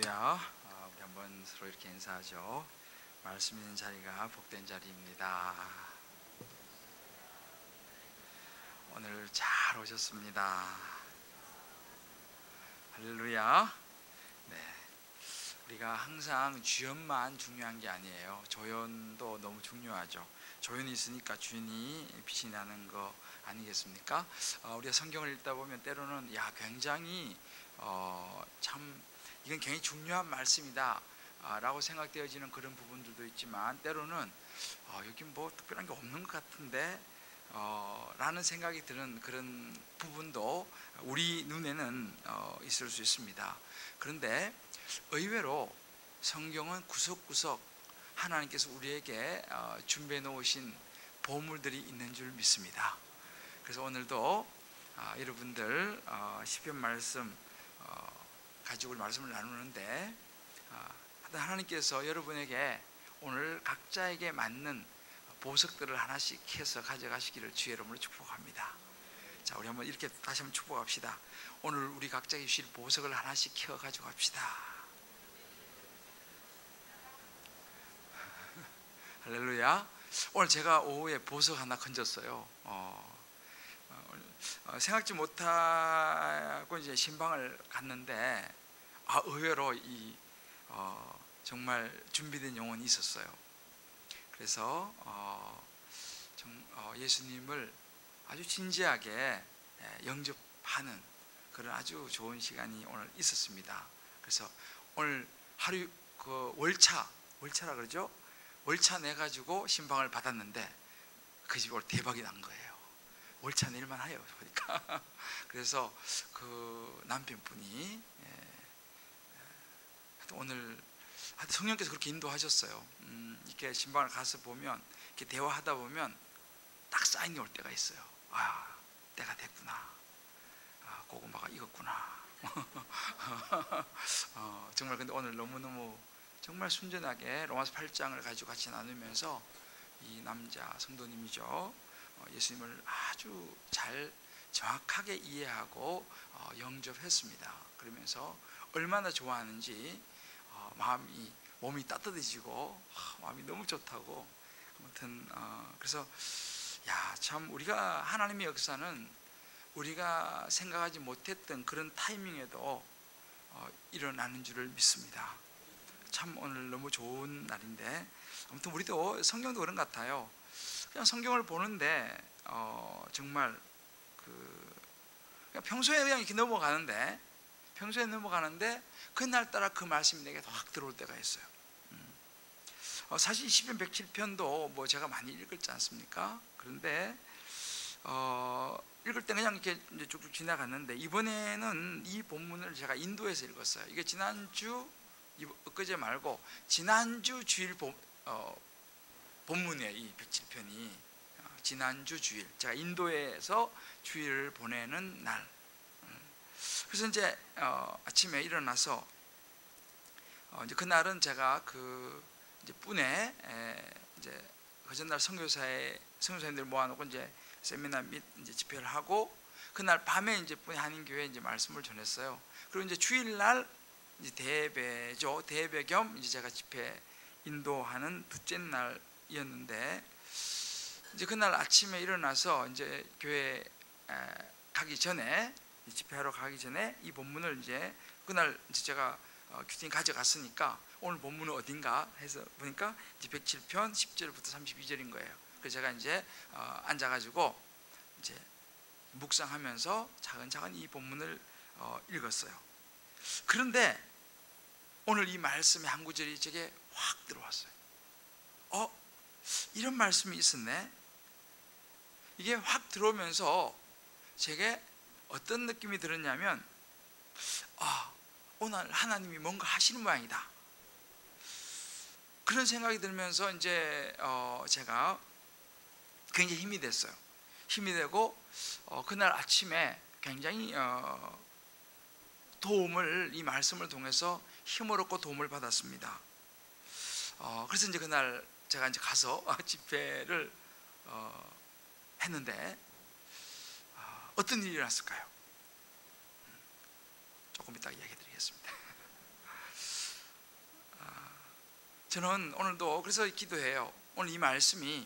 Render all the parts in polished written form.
할렐루야. 우리 한번 서로 이렇게 인사하죠. 말씀 있는 자리가 복된 자리입니다. 오늘 잘 오셨습니다. 할렐루야. 네, 우리가 항상 주연만 중요한 게 아니에요. 조연도 너무 중요하죠. 조연이 있으니까 주인이 빛이 나는 거 아니겠습니까? 우리가 성경을 읽다 보면 때로는 굉장히 참 이건 굉장히 중요한 말씀이다 라고 생각되어지는 그런 부분들도 있지만, 때로는 여기 뭐 특별한 게 없는 것 같은데 라는 생각이 드는 그런 부분도 우리 눈에는 있을 수 있습니다. 그런데 의외로 성경은 구석구석 하나님께서 우리에게 준비해 놓으신 보물들이 있는 줄 믿습니다. 그래서 오늘도 여러분들 시편 말씀 가지고 말씀을 나누는데, 하나님께서 여러분에게 오늘 각자에게 맞는 보석들을 하나씩 해서 가져가시기를 주의 이름으로 축복합니다. 자, 우리 한번 이렇게 다시 한번 축복합시다. 오늘 우리 각자에게 주실 보석을 하나씩 키워 가지고 갑시다. 할렐루야. 오늘 제가 오후에 보석 하나 건졌어요. 생각지 못하고 이제 신방을 갔는데 의외로 정말 준비된 영혼이 있었어요. 그래서 예수님을 아주 진지하게 영접하는 그런 아주 좋은 시간이 오늘 있었습니다. 그래서 오늘 하루 월차라 그러죠? 월차 내가지고 신방을 받았는데 그 집이 오늘 대박이 난 거예요. 월차 낼만 해요 보니까. 그래서 그 남편분이 오늘 성령께서 그렇게 인도하셨어요. 이렇게 신방을 가서 보면, 이렇게 대화하다 보면 딱 사인이 올 때가 있어요. 때가 됐구나. 고구마가 익었구나. 정말 근데 오늘 너무너무 정말 순전하게 로마서 8장을 가지고 같이 나누면서 이 남자 성도님이죠, 예수님을 아주 잘 정확하게 이해하고 영접했습니다. 그러면서 얼마나 좋아하는지 몸이 따뜻해지고 마음이 너무 좋다고. 아무튼 그래서 참 우리가 하나님의 역사는 우리가 생각하지 못했던 그런 타이밍에도 일어나는 줄을 믿습니다. 참 오늘 너무 좋은 날인데, 아무튼 우리도 성경도 그런 것 같아요. 그냥 성경을 보는데 정말 그냥 평소에 그냥 이렇게 넘어가는데 그날따라 그 말씀이 내게 확 들어올 때가 있어요. 사실 시편 107편도 뭐 제가 많이 읽었지 않습니까? 그런데 읽을 때 그냥 이렇게 이제 쭉쭉 지나갔는데, 이번에는 이 본문을 제가 인도에서 읽었어요. 이게 엊그제 말고 지난주 주일 본문이에요. 이 107편이 지난주 주일, 제가 인도에서 주일을 보내는 날. 그래서 이제 아침에 일어나서 이제 그날은 제가 이제 분에 이제 그 전날 선교사님들 모아놓고 이제 세미나 및 이제 집회를 하고, 그날 밤에 이제 분에 한인교회 이제 말씀을 전했어요. 그리고 이제 주일날 이제 대배 겸 이제 제가 집회 인도하는 둘째 날이었는데, 이제 그날 아침에 일어나서 이제 교회 가기 전에, 집회하러 가기 전에 이 본문을 이제 그날 이제 제가 큐팅 가져갔으니까 오늘 본문은 어딘가 해서 보니까 이제 107편 10절부터 32절인 거예요. 그래서 제가 이제 앉아가지고 이제 묵상하면서 차근차근 이 본문을 읽었어요. 그런데 오늘 이 말씀의 한 구절이 제게 확 들어왔어요. 이런 말씀이 있었네. 이게 확 들어오면서 제게 어떤 느낌이 들었냐면, 오늘 하나님이 뭔가 하시는 모양이다, 그런 생각이 들면서 이제 제가 굉장히 힘이 됐어요. 힘이 되고 그날 아침에 굉장히 이 말씀을 통해서 힘을 얻고 도움을 받았습니다. 그래서 이제 그날 제가 이제 가서 집회를 했는데 어떤 일이 일어났을까요? 조금 이따 이야기 드리겠습니다. 저는 오늘도 그래서 기도해요. 오늘 이 말씀이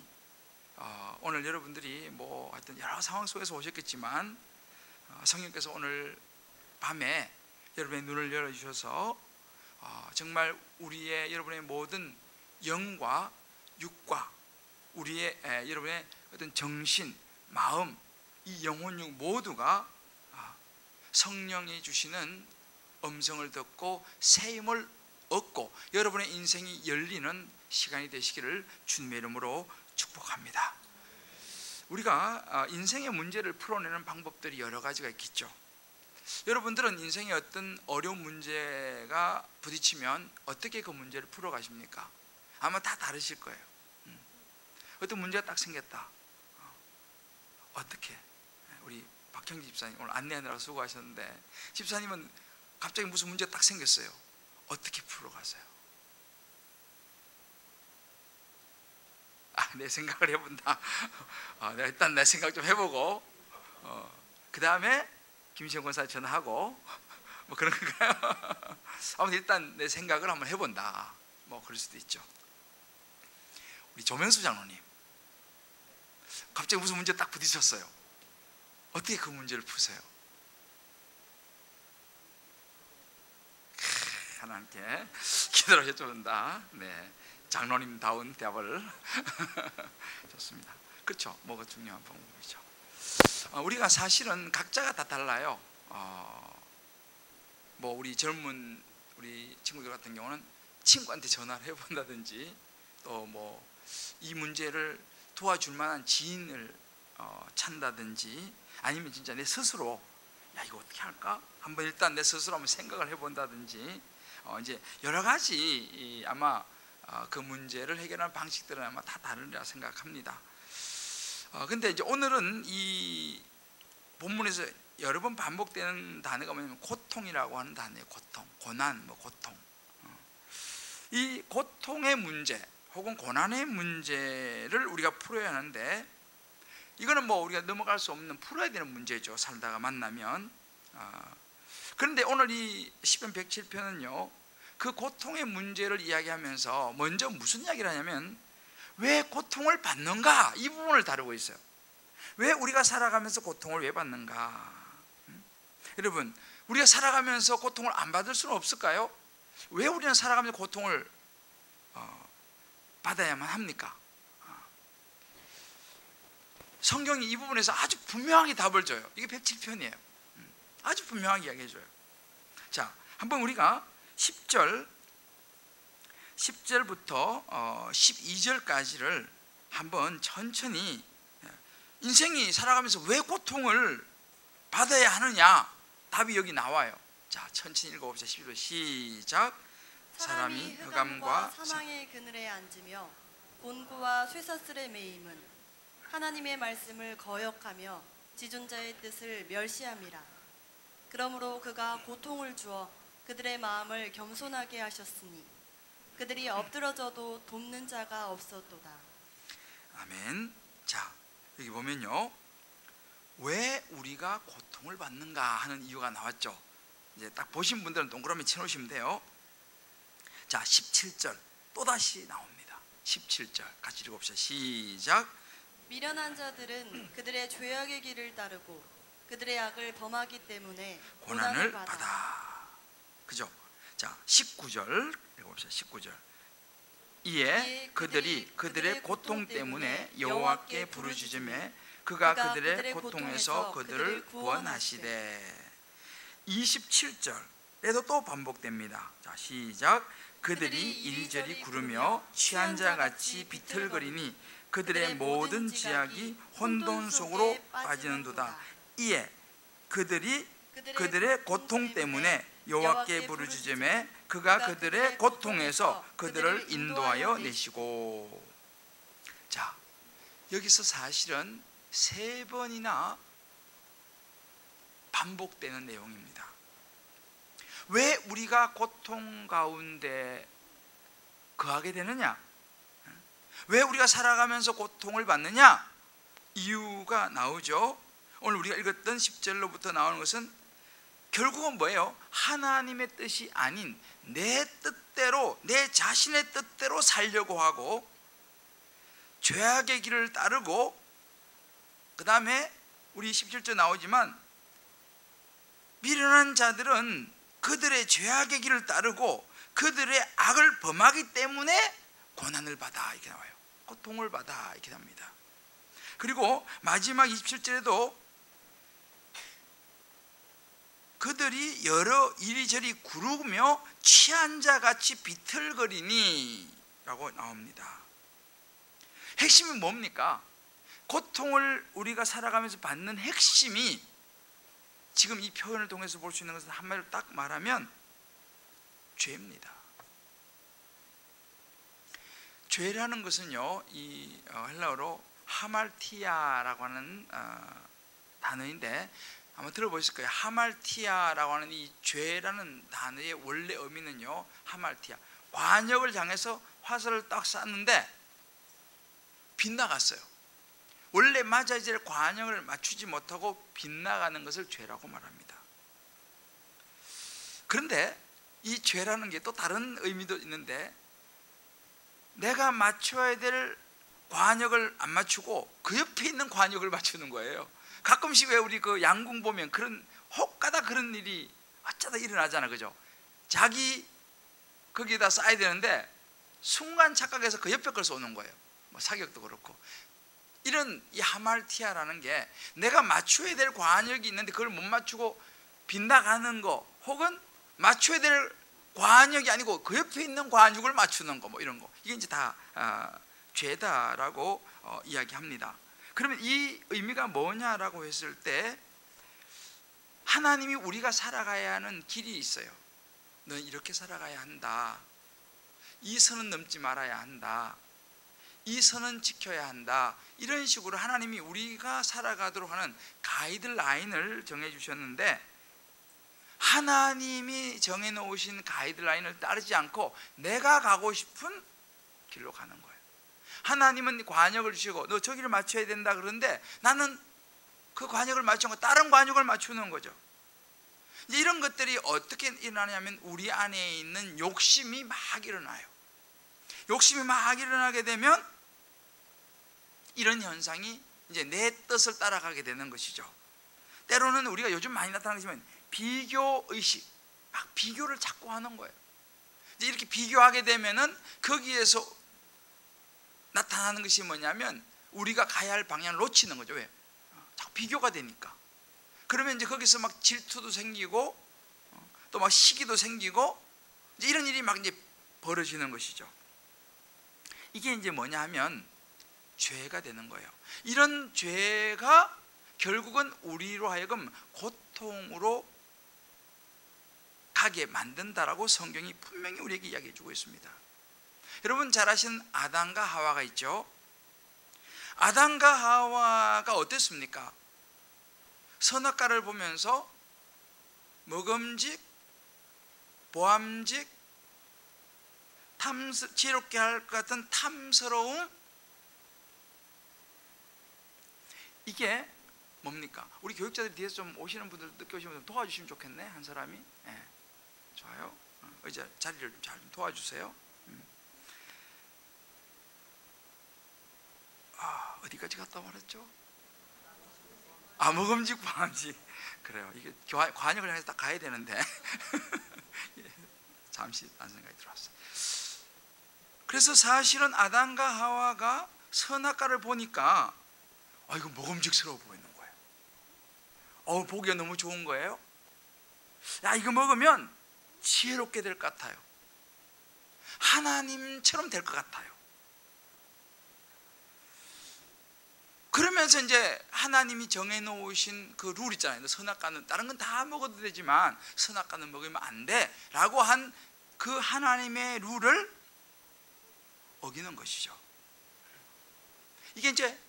오늘 여러분들이 뭐 하여튼 여러 상황 속에서 오셨겠지만 성령께서 오늘 밤에 여러분의 눈을 열어주셔서 정말 여러분의 모든 영과 육과 여러분의 어떤 정신, 마음, 이 영혼육 모두가 성령이 주시는 음성을 듣고 새 힘을 얻고 여러분의 인생이 열리는 시간이 되시기를 주님의 이름으로 축복합니다. 우리가 인생의 문제를 풀어내는 방법들이 여러 가지가 있겠죠. 여러분들은 인생의 어떤 어려운 문제가 부딪히면 어떻게 그 문제를 풀어가십니까? 아마 다 다르실 거예요. 어떤 문제가 딱 생겼다. 어떻게? 우리 박형지 집사님 오늘 안내하느라 수고하셨는데, 집사님은 갑자기 무슨 문제가 딱 생겼어요. 어떻게 풀어가세요? 내 생각을 해본다. 내가 일단 내 생각 좀 해보고 그 다음에 김시영 권사에 전화하고 뭐 그런 건가요? 아무튼 일단 내 생각을 한번 해본다. 뭐 그럴 수도 있죠. 우리 조명수 장로님 갑자기 무슨 문제 딱 부딪혔어요. 어떻게 그 문제를 푸세요? 하나님께 기도를 해준다. 네, 장로님다운 대답을 좋습니다. 그렇죠. 뭐가 중요한 방법이죠. 우리가 사실은 각자가 다 달라요. 뭐 우리 젊은 우리 친구들 같은 경우는 친구한테 전화를 해본다든지, 또 뭐 이 문제를 도와줄 만한 지인을 찾는다든지, 아니면 진짜 내 스스로 야 이거 어떻게 할까? 한번 일단 내 스스로 한번 생각을 해본다든지, 이제 여러 가지 아마 그 문제를 해결하는 방식들은 아마 다 다르리라 생각합니다. 근데 이제 오늘은 이 본문에서 여러 번 반복되는 단어가 뭐냐면 고통이라고 하는 단어예요. 고통, 고난, 뭐 고통. 이 고통의 문제 혹은 고난의 문제를 우리가 풀어야 하는데, 이거는 뭐 우리가 넘어갈 수 없는 풀어야 되는 문제죠. 살다가 만나면. 그런데 오늘 이 시편 107편은요 그 고통의 문제를 이야기하면서 먼저 무슨 이야기를 하냐면, 왜 고통을 받는가, 이 부분을 다루고 있어요. 왜 우리가 살아가면서 고통을 왜 받는가? 여러분, 우리가 살아가면서 고통을 안 받을 수는 없을까요? 왜 우리는 살아가면서 고통을 받아야만 합니까? 성경이 이 부분에서 아주 분명하게 답을 줘요. 이게 107편이에요. 아주 분명하게 이야기해줘요. 자, 한번 우리가 10절부터 12절까지를 한번 천천히, 인생이 살아가면서 왜 고통을 받아야 하느냐, 답이 여기 나와요. 자, 천천히 읽어봅시다. 11절 시작. 사람이 흑암과 사망의 그늘에 앉으며 곤고와 쇠사슬에 매임은 하나님의 말씀을 거역하며 지존자의 뜻을 멸시함이라. 그러므로 그가 고통을 주어 그들의 마음을 겸손하게 하셨으니 그들이 엎드러져도 돕는 자가 없었도다. 아멘. 자, 여기 보면요, 왜 우리가 고통을 받는가 하는 이유가 나왔죠. 이제 딱 보신 분들은 동그라미 쳐놓으시면 돼요. 자, 17절 또다시 나옵니다. 17절 같이 읽어봅시다. 시작. 미련한 자들은 그들의 죄악의 길을 따르고 그들의 악을 범하기 때문에 고난을 받아. 그죠? 자, 19절 읽어봅시다. 19절. 이에 그들이 그들의 고통 때문에 여호와께 부르짖으매 그가 그들의 고통에서 그들을 구원하시되. 27절에도 또 반복됩니다. 자, 시작. 그들이 이리저리 구르며 취한 자같이 비틀거리니 그들의 모든 지약이 혼돈 속으로 빠지는도다. 이에 그들이 그들의 고통 때문에 여호와께 부르짖으매 그가 그들의 고통에서 그들을 인도하여 내시고. 자, 여기서 사실은 3번이나 반복되는 내용입니다. 왜 우리가 고통 가운데 거하게 되느냐? 왜 우리가 살아가면서 고통을 받느냐? 이유가 나오죠. 오늘 우리가 읽었던 10절로부터 나오는 것은 결국은 뭐예요? 하나님의 뜻이 아닌 내 뜻대로, 내 자신의 뜻대로 살려고 하고 죄악의 길을 따르고, 그 다음에 우리 17절 나오지만 미련한 자들은 그들의 죄악의 길을 따르고 그들의 악을 범하기 때문에 고난을 받아, 이렇게 나와요. 고통을 받아, 이렇게 합니다. 그리고 마지막 27절에도 그들이 여러 이리저리 구르며 취한 자같이 비틀거리니 라고 나옵니다. 핵심이 뭡니까? 고통을 우리가 살아가면서 받는 핵심이, 지금 이 표현을 통해서 볼 수 있는 것은 한마디로 딱 말하면 죄입니다. 죄라는 것은요, 이 헬라어로 하말티아라고 하는 단어인데 한번 들어보실 거예요. 하말티아라고 하는 이 죄라는 단어의 원래 의미는요, 하말티아, 관역을 향해서 화살을 딱 쐈는데 빗나갔어요. 원래 맞아야 될 관역을 맞추지 못하고 빗나가는 것을 죄라고 말합니다. 그런데 이 죄라는 게 또 다른 의미도 있는데, 내가 맞춰야 될 관역을 안 맞추고 그 옆에 있는 관역을 맞추는 거예요. 가끔씩 왜 우리 그 양궁 보면 그런 혹가다 그런 일이 어쩌다 일어나잖아, 그죠? 자기 거기에다 쏴야 되는데 순간 착각해서 그 옆에 걸 쏘는 거예요. 뭐 사격도 그렇고. 이런 이 하말티아라는 게 내가 맞춰야 될 관역이 있는데 그걸 못 맞추고 빗나가는 거, 혹은 맞춰야 될 관역이 아니고 그 옆에 있는 관역을 맞추는 거, 뭐 이런 거, 이게 이제 다 죄다라고 이야기합니다. 그러면 이 의미가 뭐냐라고 했을 때, 하나님이 우리가 살아가야 하는 길이 있어요. 넌 이렇게 살아가야 한다, 이 선은 넘지 말아야 한다, 이 선은 지켜야 한다, 이런 식으로 하나님이 우리가 살아가도록 하는 가이드라인을 정해 주셨는데, 하나님이 정해놓으신 가이드라인을 따르지 않고 내가 가고 싶은 길로 가는 거예요. 하나님은 관역을 주시고 너 저기를 맞춰야 된다 그러는데 나는 그 관역을 맞추고 다른 관역을 맞추는 거죠. 이런 것들이 어떻게 일어나냐면 우리 안에 있는 욕심이 막 일어나요. 욕심이 막 일어나게 되면 이런 현상이 이제 내 뜻을 따라가게 되는 것이죠. 때로는 우리가 요즘 많이 나타나지만 비교의식, 막 비교를 자꾸 하는 거예요. 이제 이렇게 비교하게 되면은 거기에서 나타나는 것이 뭐냐면 우리가 가야 할 방향을 놓치는 거죠. 왜? 자꾸 비교가 되니까. 그러면 이제 거기서 막 질투도 생기고 또 막 시기도 생기고 이제 이런 일이 막 이제 벌어지는 것이죠. 이게 이제 뭐냐 하면 죄가 되는 거예요. 이런 죄가 결국은 우리로 하여금 고통으로 가게 만든다라고 성경이 분명히 우리에게 이야기해 주고 있습니다. 여러분 잘 아시는 아담과 하와가 있죠. 아담과 하와가 어땠습니까? 선악과를 보면서 먹음직, 보암직, 지혜롭게 할 것 같은 탐스러움, 이게 뭡니까? 우리 교육자들이 뒤에서 좀 오시는 분들, 늦게 오시는 분들 도와주시면 좋겠네, 한 사람이. 네. 좋아요. 의자 자리를 좀 잘 도와주세요. 어디까지 갔다 말했죠? 먹음직, 보암직. 그래요. 이게 관역을 향해서 딱 가야 되는데 잠시 딴 생각이 들어왔어요. 그래서 사실은 아담과 하와가 선악과를 보니까 이거 먹음직스러워 보이는 거예요. 보기가 너무 좋은 거예요. 야, 이거 먹으면 지혜롭게 될 것 같아요. 하나님처럼 될 것 같아요. 그러면서 이제 하나님이 정해놓으신 그 룰 있잖아요. 선악과는 다른 건 다 먹어도 되지만 선악과는 먹으면 안 돼 라고 한 그 하나님의 룰을 어기는 것이죠. 이게 이제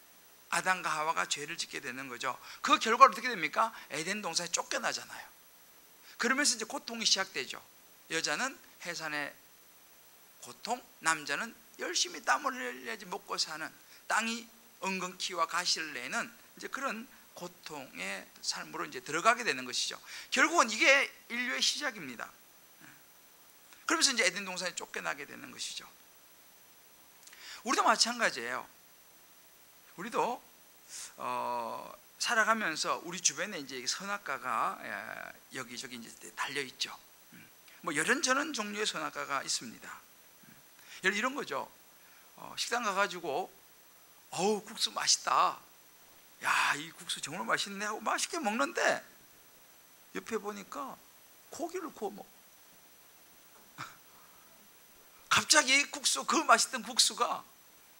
아담과 하와가 죄를 짓게 되는 거죠. 그 결과로 어떻게 됩니까? 에덴 동산에 쫓겨나잖아요. 그러면서 이제 고통이 시작되죠. 여자는 해산의 고통, 남자는 열심히 땀을 흘려야지 먹고 사는, 땅이 엉겅퀴와 가시를 내는 이제 그런 고통의 삶으로 이제 들어가게 되는 것이죠. 결국은 이게 인류의 시작입니다. 그러면서 이제 에덴 동산에 쫓겨나게 되는 것이죠. 우리도 마찬가지예요. 우리도 살아가면서 우리 주변에 이제 선악과가 여기저기 이제 달려 있죠. 뭐 이런저런 종류의 선악과가 있습니다. 예를 이런 거죠. 식당 가가지고 어우 국수 맛있다. 야, 이 국수 정말 맛있네 하고 맛있게 먹는데 옆에 보니까 고기를 구워 먹어. 갑자기 국수, 그 맛있던 국수가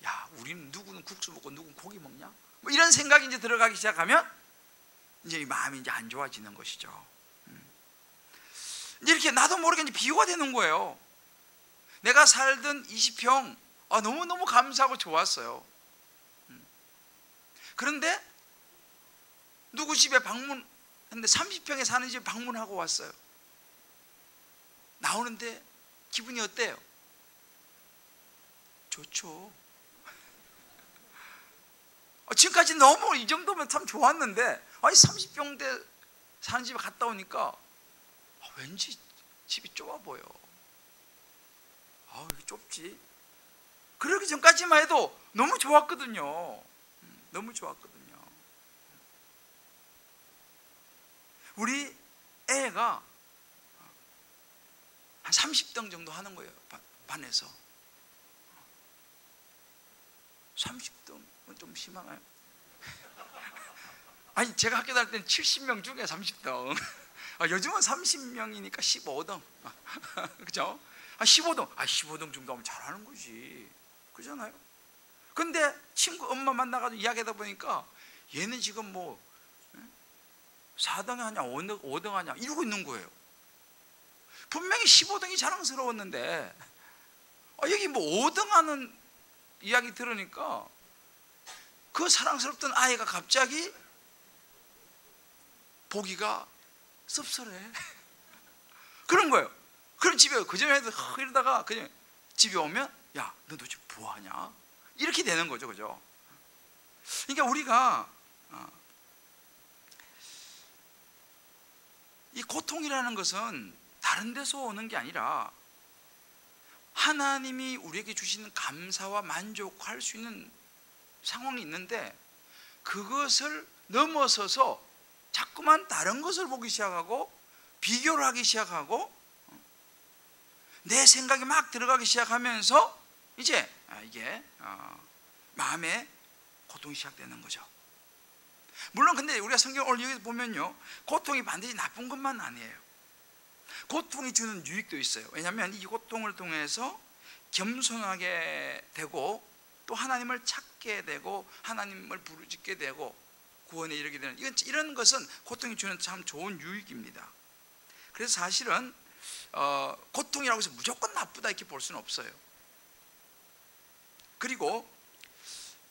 야, 우리는 누구는 국수 먹고 누구는 고기 먹냐? 뭐 이런 생각이 이제 들어가기 시작하면 이제 마음이 이제 안 좋아지는 것이죠. 이제 이렇게 나도 모르게 이제 비유가 되는 거예요. 내가 살던 20평 너무너무 감사하고 좋았어요. 그런데 누구 집에 방문했는데 30평에 사는 집에 방문하고 왔어요. 나오는데 기분이 어때요? 좋죠. 지금까지 너무 이 정도면 참 좋았는데 아니 30평대 사는 집에 갔다 오니까 왠지 집이 좁아 보여. 이게 좁지. 그러기 전까지만 해도 너무 좋았거든요. 너무 좋았거든요. 우리 애가 한 30등 정도 하는 거예요. 반에서 30등은 좀 심하나요? 아니 제가 학교 다닐 때는 70명 중에 30등. 요즘은 30명이니까 15등. 그죠? 15등. 15등 정도 하면 잘하는 거지. 그잖아요? 근데 친구 엄마 만나가지고 이야기하다 보니까 얘는 지금 뭐 4등 하냐 5등 하냐 이러고 있는 거예요. 분명히 15등이 자랑스러웠는데 여기 뭐 5등 하는 이야기 들으니까 그 사랑스럽던 아이가 갑자기 보기가 씁쓸해. 그런 거예요. 그럼 집에 그전에도 이러다가 그냥 집에 오면 야, 너 도대체 뭐하냐? 이렇게 되는 거죠. 그죠? 그러니까 우리가 이 고통이라는 것은 다른 데서 오는 게 아니라 하나님이 우리에게 주시는 감사와 만족할 수 있는 상황이 있는데 그것을 넘어서서 자꾸만 다른 것을 보기 시작하고 비교를 하기 시작하고 내 생각이 막 들어가기 시작하면서 이제 이게 마음에 고통이 시작되는 거죠. 물론 근데 우리가 성경 오늘 여기 보면요, 고통이 반드시 나쁜 것만 아니에요. 고통이 주는 유익도 있어요. 왜냐하면 이 고통을 통해서 겸손하게 되고 또 하나님을 찾게 되고 하나님을 부르짖게 되고 구원에 이르게 되는 이런 것은 고통이 주는 참 좋은 유익입니다. 그래서 사실은 고통이라고 해서 무조건 나쁘다 이렇게 볼 수는 없어요. 그리고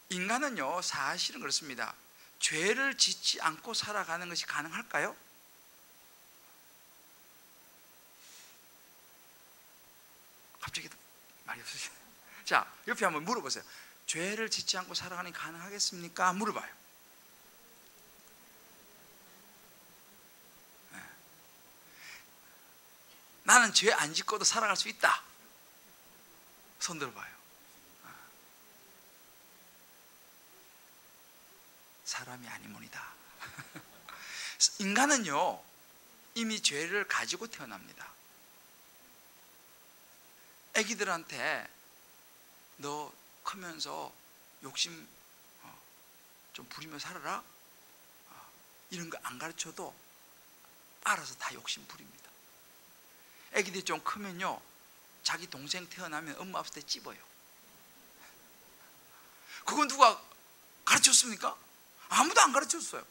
인간은요 사실은 그렇습니다. 죄를 짓지 않고 살아가는 것이 가능할까요? 갑자기 말이 없으시네. 자, 옆에 한번 물어보세요. 죄를 짓지 않고 살아가는 게 가능하겠습니까? 물어봐요. 네. 나는 죄 안 짓고도 살아갈 수 있다. 손 들어봐요. 사람이 아니모니다. 인간은요 이미 죄를 가지고 태어납니다. 애기들한테 너 크면서 욕심 좀 부리며 살아라 이런 거 안 가르쳐도 알아서 다 욕심 부립니다. 애기들이 좀 크면요 자기 동생 태어나면 엄마 없을 때 찝어요. 그건 누가 가르쳤습니까? 아무도 안 가르쳤어요.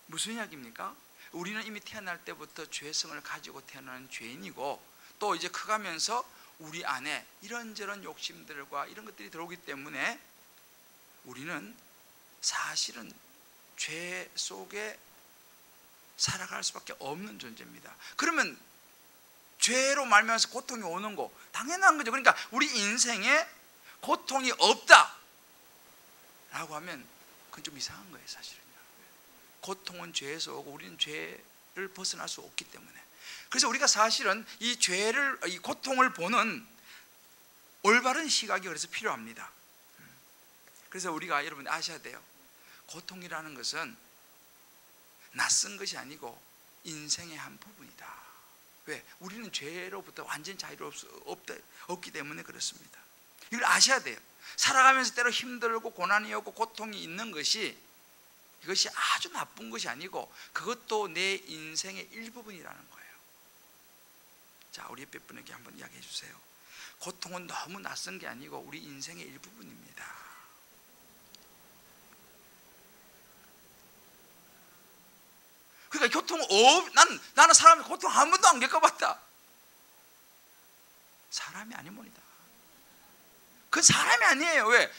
무슨 이야기입니까? 우리는 이미 태어날 때부터 죄성을 가지고 태어나는 죄인이고 또 이제 커가면서 우리 안에 이런저런 욕심들과 이런 것들이 들어오기 때문에 우리는 사실은 죄 속에 살아갈 수밖에 없는 존재입니다. 그러면 죄로 말미암아서 고통이 오는 거 당연한 거죠. 그러니까 우리 인생에 고통이 없다 라고 하면 그건 좀 이상한 거예요. 사실은요. 고통은 죄에서 오고 우리는 죄를 벗어날 수 없기 때문에. 그래서 우리가 사실은 이 고통을 보는 올바른 시각이 그래서 필요합니다. 그래서 우리가 여러분 아셔야 돼요. 고통이라는 것은 낯선 것이 아니고 인생의 한 부분이다. 왜? 우리는 죄로부터 완전 자유롭기 때문에 그렇습니다. 이걸 아셔야 돼요. 살아가면서 때로 힘들고 고난이 오고 고통이 있는 것이 이것이 아주 나쁜 것이 아니고 그것도 내 인생의 일부분이라는 거예요. 자, 우리 옆에 분에게 한번 이야기해 주세요. 고통은 너무 낯선 게 아니고 우리 인생의 일부분입니다. 그러니까 나는 사람의 고통 한 번도 안 겪어봤다. 사람이 아니모니다. 그건 사람이 아니에요. 왜?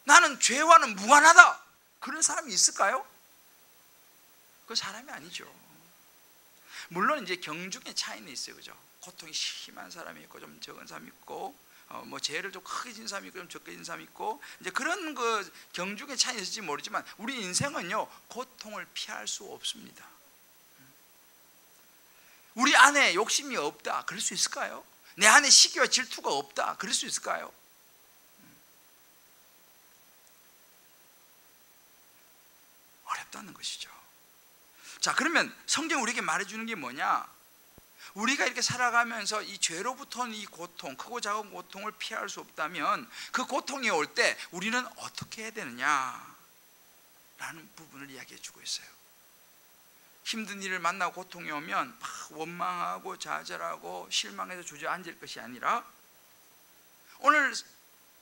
나는 죄와는 무관하다. 그런 사람이 있을까요? 그 사람이 아니죠. 물론 이제 경중의 차이는 있어요, 그죠? 고통이 심한 사람이 있고 좀 적은 사람이 있고, 뭐 죄를 좀 크게 진 사람이 있고 좀 적게 진 사람이 있고, 이제 그런 그 경중의 차이는 있을지 모르지만 우리 인생은요 고통을 피할 수 없습니다. 우리 안에 욕심이 없다. 그럴 수 있을까요? 내 안에 시기와 질투가 없다. 그럴 수 있을까요? 어렵다는 것이죠. 자, 그러면 성경이 우리에게 말해주는 게 뭐냐? 우리가 이렇게 살아가면서 이 죄로부터는 이 고통, 크고 작은 고통을 피할 수 없다면 그 고통이 올 때 우리는 어떻게 해야 되느냐? 라는 부분을 이야기해 주고 있어요. 힘든 일을 만나고 고통이 오면 막 원망하고 좌절하고 실망해서 주저앉을 것이 아니라 오늘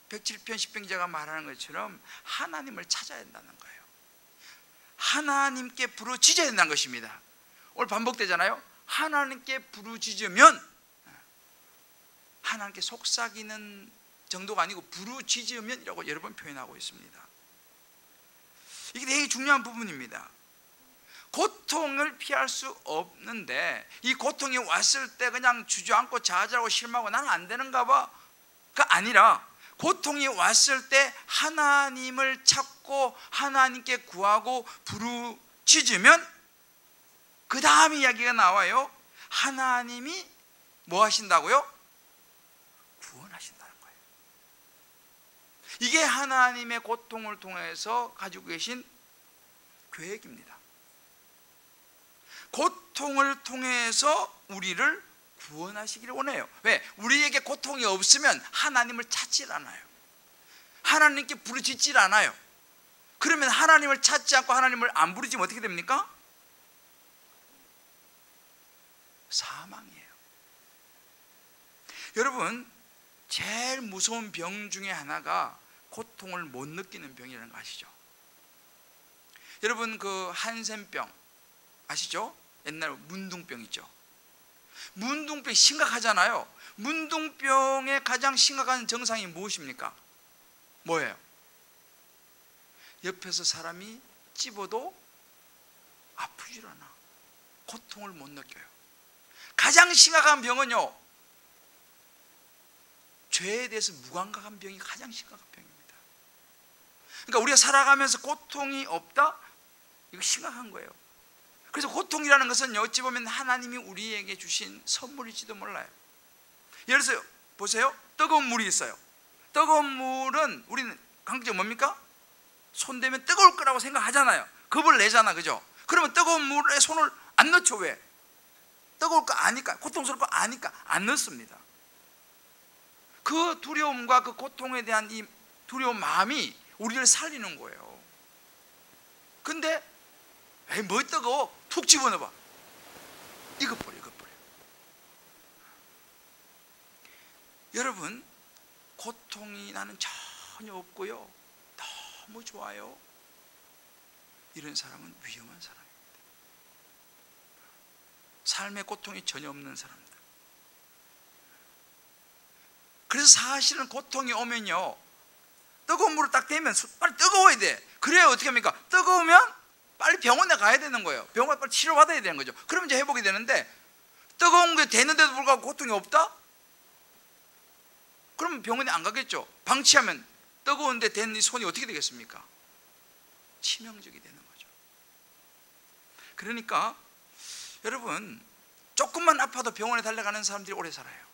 107편 시편 기자가 말하는 것처럼 하나님을 찾아야 한다는 거예요. 하나님께 부르짖어야 된다는 것입니다. 오늘 반복되잖아요. 하나님께 부르짖으면, 하나님께 속삭이는 정도가 아니고 부르짖으면이라고 여러 번 표현하고 있습니다. 이게 되게 중요한 부분입니다. 고통을 피할 수 없는데 이 고통이 왔을 때 그냥 주저앉고 좌절하고 실망하고 나는 안 되는가 봐가 아니라 고통이 왔을 때 하나님을 찾고 하나님께 구하고 부르짖으면 그 다음 이야기가 나와요. 하나님이 뭐 하신다고요? 구원하신다는 거예요. 이게 하나님의 고통을 통해서 가지고 계신 계획입니다. 고통을 통해서 우리를 구원하시기를 원해요. 왜? 우리에게 고통이 없으면 하나님을 찾질 않아요. 하나님께 부르짖질 않아요. 그러면 하나님을 찾지 않고 하나님을 안 부르짖으면 어떻게 됩니까? 사망이에요. 여러분, 제일 무서운 병 중에 하나가 고통을 못 느끼는 병이라는 거 아시죠? 여러분, 그 한센병 아시죠? 옛날 문둥병 있죠. 문둥병 심각하잖아요. 문둥병의 가장 심각한 증상이 무엇입니까? 뭐예요? 옆에서 사람이 찝어도 아프질 않아. 고통을 못 느껴요. 가장 심각한 병은요, 죄에 대해서 무감각한 병이 가장 심각한 병입니다. 그러니까 우리가 살아가면서 고통이 없다? 이거 심각한 거예요. 그래서 고통이라는 것은 어찌 보면 하나님이 우리에게 주신 선물일지도 몰라요. 예를 들어서 보세요. 뜨거운 물이 있어요. 뜨거운 물은 우리는 강제적으로 뭡니까? 손대면 뜨거울 거라고 생각하잖아요. 겁을 내잖아, 그죠? 그러면 뜨거운 물에 손을 안 넣죠. 왜? 뜨거울 거 아니까, 고통스러울 거 아니까 안 넣습니다. 그 두려움과 그 고통에 대한 이 두려운 마음이 우리를 살리는 거예요. 근데 에이, 뭐 뜨거워? 툭 집어넣어봐. 이것 버려. 여러분, 고통이 나는 전혀 없고요, 너무 좋아요, 이런 사람은 위험한 사람입니다. 삶의 고통이 전혀 없는 사람들. 그래서 사실은 고통이 오면요, 뜨거운 물을 딱 대면 빨리 뜨거워야 돼. 그래야 어떻게 합니까? 뜨거우면 빨리 병원에 가야 되는 거예요. 병원에 빨리 치료받아야 되는 거죠. 그러면 이제 회복이 되는데, 뜨거운 게 되는데도 불구하고 고통이 없다? 그러면 병원에 안 가겠죠. 방치하면 뜨거운데 된 이 손이 어떻게 되겠습니까? 치명적이 되는 거죠. 그러니까 여러분, 조금만 아파도 병원에 달려가는 사람들이 오래 살아요.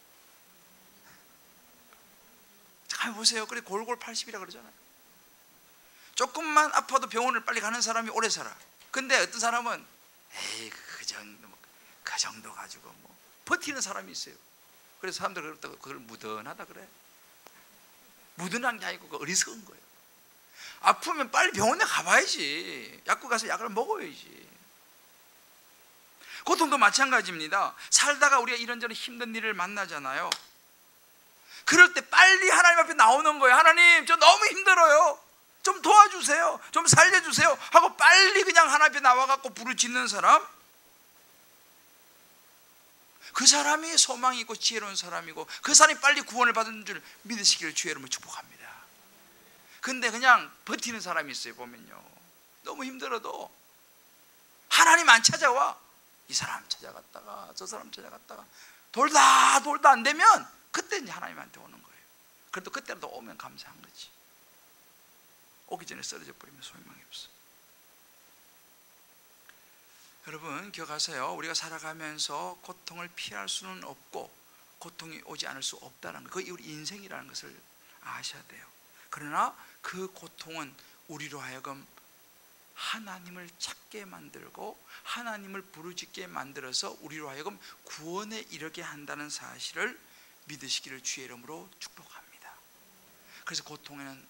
잘 보세요. 그래 골골 80이라 그러잖아요. 조금만 아파도 병원을 빨리 가는 사람이 오래 살아. 근데 어떤 사람은 에이 그 정도 가지고 뭐 버티는 사람이 있어요. 그래서 사람들 그걸 무던하다 그래. 무던한 게 아니고 그 어리석은 거예요. 아프면 빨리 병원에 가봐야지. 약국 가서 약을 먹어야지. 고통도 마찬가지입니다. 살다가 우리가 이런저런 힘든 일을 만나잖아요. 그럴 때 빨리 하나님 앞에 나오는 거예요. 하나님, 저 너무 힘들어요. 좀 도와주세요. 좀 살려주세요. 하고 빨리 그냥 하나님 앞에 나와갖고 부르짖는 사람, 그 사람이 소망이 있고 지혜로운 사람이고, 그 사람이 빨리 구원을 받은 줄 믿으시기를 주의 이름으로 축복합니다. 근데 그냥 버티는 사람이 있어요. 보면요, 너무 힘들어도 하나님 안 찾아와. 이 사람 찾아갔다가 저 사람 찾아갔다가 돌다 안 되면 그때 이제 하나님한테 오는 거예요. 그래도 그때라도 오면 감사한 거지. 오기 전에 쓰러져 버리면 소망이 없어. 여러분 기억하세요. 우리가 살아가면서 고통을 피할 수는 없고 고통이 오지 않을 수 없다는 거, 그게 우리 인생이라는 것을 아셔야 돼요. 그러나 그 고통은 우리로 하여금 하나님을 찾게 만들고 하나님을 부르짖게 만들어서 우리로 하여금 구원에 이르게 한다는 사실을 믿으시기를 주의 이름으로 축복합니다. 그래서 고통에는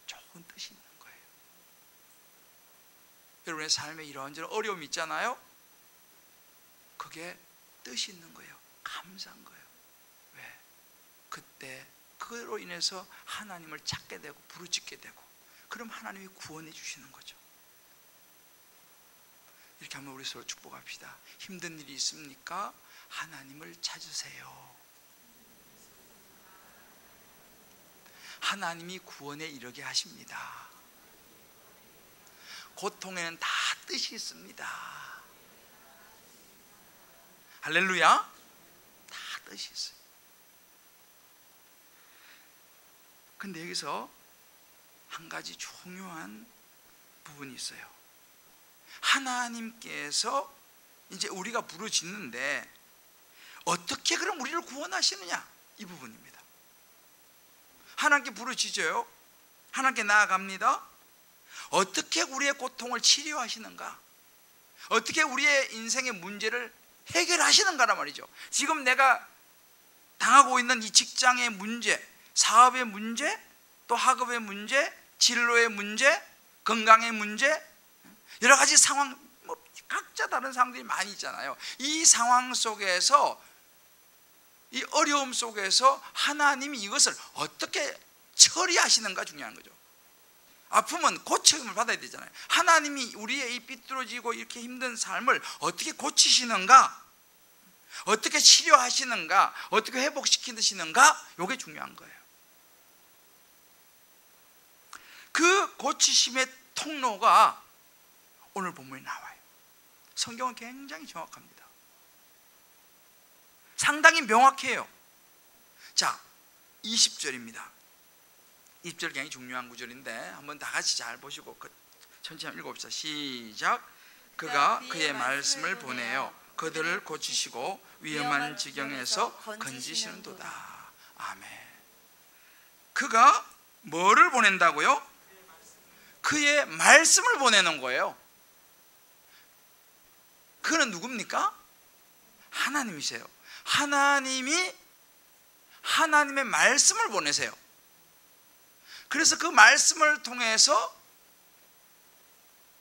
좋은 뜻이 있는 거예요. 여러분의 삶에 이런저런 어려움이 있잖아요. 그게 뜻이 있는 거예요. 감사한 거예요. 왜? 그때 그로 인해서 하나님을 찾게 되고 부르짖게 되고, 그럼 하나님이 구원해 주시는 거죠. 이렇게 한번 우리 서로 축복합시다. 힘든 일이 있습니까? 하나님을 찾으세요. 하나님이 구원에 이르게 하십니다. 고통에는 다 뜻이 있습니다. 할렐루야. 다 뜻이 있어요. 근데 여기서 한 가지 중요한 부분이 있어요. 하나님께서 이제 우리가 부르짖는데 어떻게 그럼 우리를 구원하시느냐, 이 부분입니다. 하나님께 부르짖어요. 하나님께 나아갑니다. 어떻게 우리의 고통을 치료하시는가, 어떻게 우리의 인생의 문제를 해결하시는가란 말이죠. 지금 내가 당하고 있는 이 직장의 문제, 사업의 문제, 또 학업의 문제, 진로의 문제, 건강의 문제, 여러 가지 상황, 각자 다른 상황들이 많이 있잖아요. 이 상황 속에서, 이 어려움 속에서 하나님이 이것을 어떻게 처리하시는가 중요한 거죠. 아프면 고침을 받아야 되잖아요. 하나님이 우리의 이 삐뚤어지고 이렇게 힘든 삶을 어떻게 고치시는가, 어떻게 치료하시는가, 어떻게 회복시키시는가, 이게 중요한 거예요. 그 고치심의 통로가 오늘 본문에 나와요. 성경은 굉장히 정확합니다. 상당히 명확해요. 자, 20절입니다. 20절 굉장히 중요한 구절인데 한번 다 같이 잘 보시고 천천히 읽어봅시다. 시작. 그가 그의 말씀을 보내어 그들을 고치시고 위험한 지경에서 건지시는도다. 아멘. 그가 뭐를 보낸다고요? 그의 말씀을 보내는 거예요. 그는 누굽니까? 하나님이세요. 하나님이 하나님의 말씀을 보내세요. 그래서 그 말씀을 통해서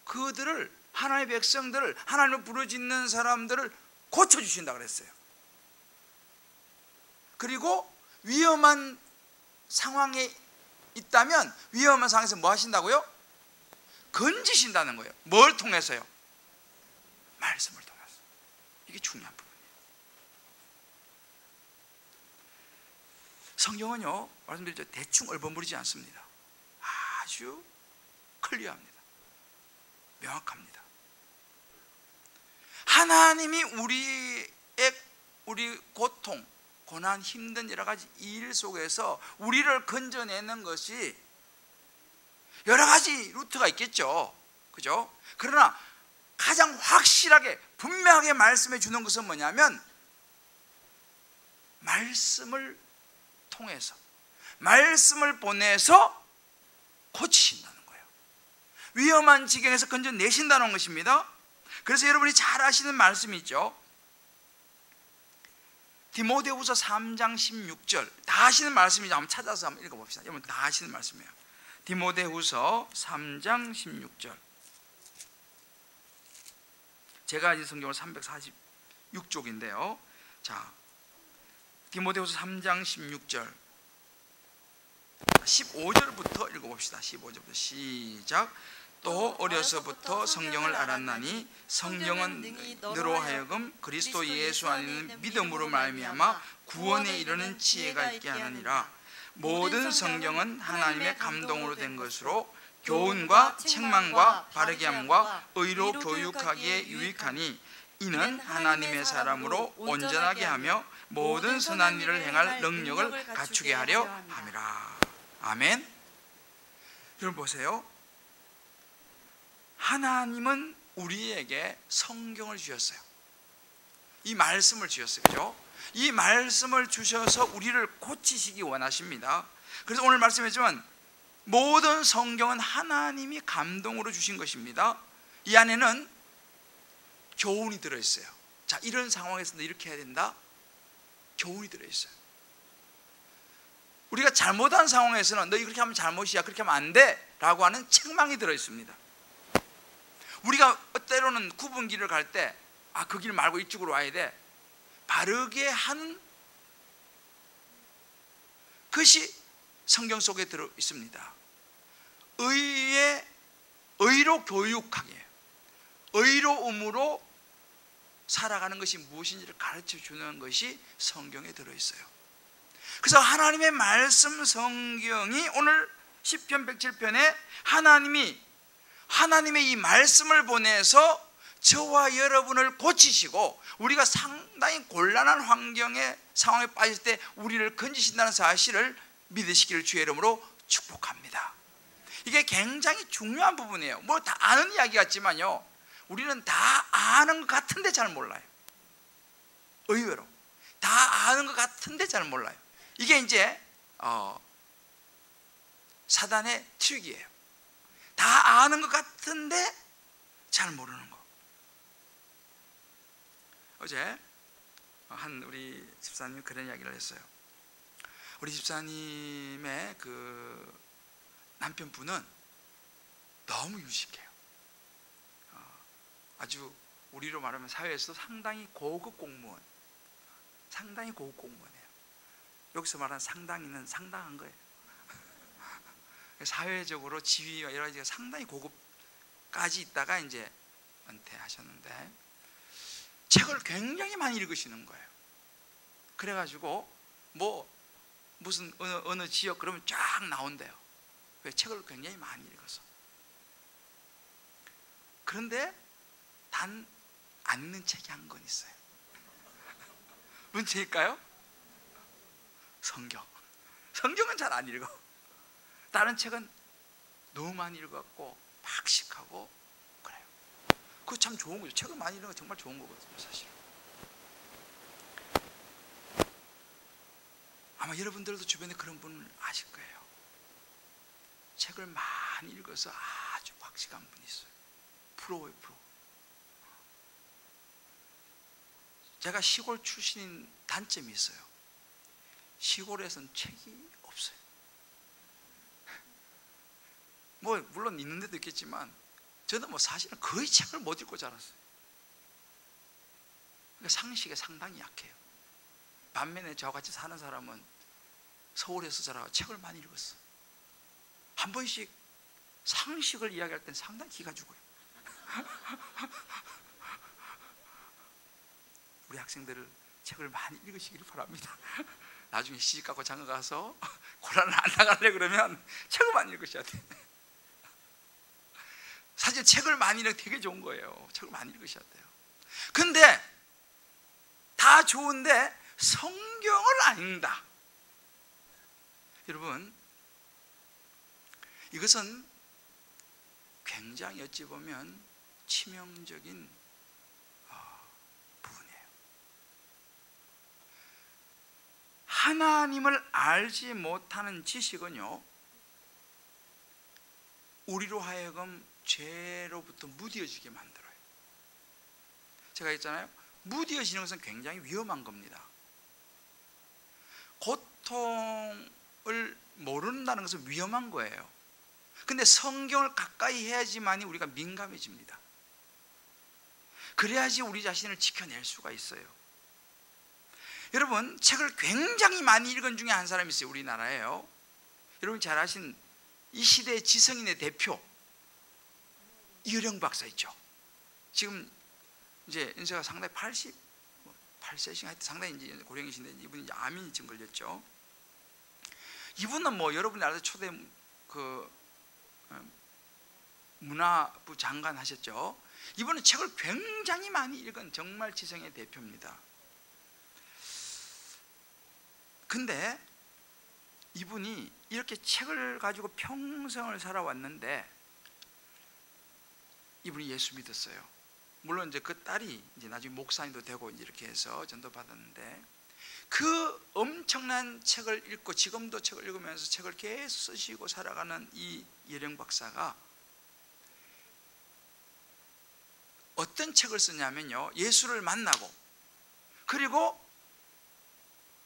그들을, 하나님의 백성들을, 하나님을 부르짖는 사람들을 고쳐주신다고 그랬어요. 그리고 위험한 상황에 있다면 위험한 상황에서 뭐 하신다고요? 건지신다는 거예요. 뭘 통해서요? 말씀을 통해서. 이게 중요한 부분이에요. 성경은요, 말씀드렸죠, 대충 얼버무리지 않습니다. 아주 클리어합니다. 명확합니다. 하나님이 우리 고통, 고난, 힘든 여러 가지 일 속에서 우리를 건져내는 것이 여러 가지 루트가 있겠죠. 그죠? 그러나 가장 확실하게 분명하게 말씀해 주는 것은 뭐냐면 말씀을 통해서, 말씀을 보내서 고치신다는 거예요. 위험한 지경에서 건져내신다는 것입니다. 그래서 여러분이 잘 아시는 말씀이 있죠. 디모데후서 3장 16절, 다 아시는 말씀이죠. 한번 찾아서 한번 읽어봅시다. 여러분 다 아시는 말씀이에요. 디모데후서 3장 16절. 제가 가진 성경은 346쪽인데요. 자, 디모데후서 3장 16절 15절부터 읽어봅시다. 15절부터 시작. 또 어려서부터 성경을 알았나니 성경은 너로 하여금 그리스도 예수 안에 있는 믿음으로 말미암아 구원에 이르는 지혜가 있게 하느니라. 모든 성경은 하나님의 감동으로 된 것으로 교훈과 책망과 바르게 함과 의로 교육하기에 유익하니 이는 하나님의 사람으로 온전하게 하며 모든 선한 일을 행할 능력을 갖추게 하려 함이라. 아멘. 여러분 보세요. 하나님은 우리에게 성경을 주셨어요. 이 말씀을 주셨어요. 그죠? 이 말씀을 주셔서 우리를 고치시기 원하십니다. 그래서 오늘 말씀했지만 모든 성경은 하나님이 감동으로 주신 것입니다. 이 안에는 교훈이 들어있어요. 자, 이런 상황에서 너 이렇게 해야 된다. 교훈이 들어있어요. 우리가 잘못한 상황에서는 너 그렇게 하면 잘못이야, 그렇게 하면 안 돼 라고 하는 책망이 들어있습니다. 우리가 때로는 구분길을 갈 때 그 길 말고 이쪽으로 와야 돼, 바르게 하는 것이 성경 속에 들어 있습니다. 의로 교육하게, 의로움으로 살아가는 것이 무엇인지를 가르쳐 주는 것이 성경에 들어 있어요. 그래서 하나님의 말씀 성경이 오늘 시편 107편에 하나님의 이 말씀을 보내서 저와 여러분을 고치시고 우리가 상당히 곤란한 상황에 빠질 때 우리를 건지신다는 사실을 믿으시기를 주의 이름으로 축복합니다. 이게 굉장히 중요한 부분이에요. 뭐 다 아는 이야기 같지만요, 우리는 다 아는 것 같은데 잘 몰라요. 의외로 다 아는 것 같은데 잘 몰라요. 이게 이제 사단의 트릭이에요. 다 아는 것 같은데 잘 모르는 거. 어제 한 우리 집사님이 그런 이야기를 했어요. 우리 집사님의 그 남편분은 너무 유식해요. 아주 우리로 말하면 사회에서도 상당히 고급 공무원, 상당히 고급 공무원이에요. 여기서 말하는 상당히는 상당한 거예요. 사회적으로 지위와 여러 가지가 상당히 고급까지 있다가 이제 은퇴하셨는데 책을 굉장히 많이 읽으시는 거예요. 그래가지고 뭐 무슨 어느 지역 그러면 쫙 나온대요. 왜? 책을 굉장히 많이 읽어서. 그런데 단 안 읽는 책이 한 권 있어요. 무슨 책일까요? 성경. 성경은 잘 안 읽어. 다른 책은 너무 많이 읽었고 박식하고 그래요. 그거 참 좋은 거죠. 책을 많이 읽는 거 정말 좋은 거거든요, 사실. 아마 여러분들도 주변에 그런 분을 아실 거예요. 책을 많이 읽어서 아주 박식한 분이 있어요. 프로예요, 프로. 제가 시골 출신인 단점이 있어요. 시골에선 책이 없어요. 뭐 물론 있는 데도 있겠지만 저는 뭐 사실은 거의 책을 못 읽고 자랐어요. 그러니까 상식에 상당히 약해요. 반면에 저와 같이 사는 사람은 서울에서 자라고 책을 많이 읽었어. 한 번씩 상식을 이야기할 땐 상당히 기가 죽어요. 우리 학생들을 책을 많이 읽으시기를 바랍니다. 나중에 시집가고 장가가서 고난을 안 나가려 그러면 책을 많이 읽으셔야 돼요. 사실 책을 많이 읽으면 되게 좋은 거예요. 책을 많이 읽으셔야 돼요. 근데 다 좋은데 성경을 안 읽는다. 여러분, 이것은 굉장히 어찌 보면 치명적인 부분이에요. 하나님을 알지 못하는 지식은요, 우리로 하여금 죄로부터 무뎌지게 만들어요. 제가 했잖아요, 무뎌지는 것은 굉장히 위험한 겁니다. 고통을 모른다는 것은 위험한 거예요. 근데 성경을 가까이 해야지만이 우리가 민감해집니다. 그래야지 우리 자신을 지켜낼 수가 있어요. 여러분, 책을 굉장히 많이 읽은 중에 한 사람이 있어요. 우리나라에요. 여러분 잘 아신 이 시대의 지성인의 대표 이효령 박사 있죠. 지금 이제 연세가 상당히 88세신가 하여튼 상당히 이제 고령이신데, 이분이 이제 암이 지금 걸렸죠. 이분은 뭐 여러분이 알아서 초대 문화부 장관 하셨죠. 이분은 책을 굉장히 많이 읽은 정말 지성의 대표입니다. 근데 이분이 이렇게 책을 가지고 평생을 살아왔는데, 이분이 예수 믿었어요. 물론 이제 그 딸이 이제 나중에 목사님도 되고 이제 이렇게 해서 전도받았는데, 그 엄청난 책을 읽고 지금도 책을 읽으면서 책을 계속 쓰시고 살아가는 이 이효령 박사가 어떤 책을 쓰냐면요, 예수를 만나고 그리고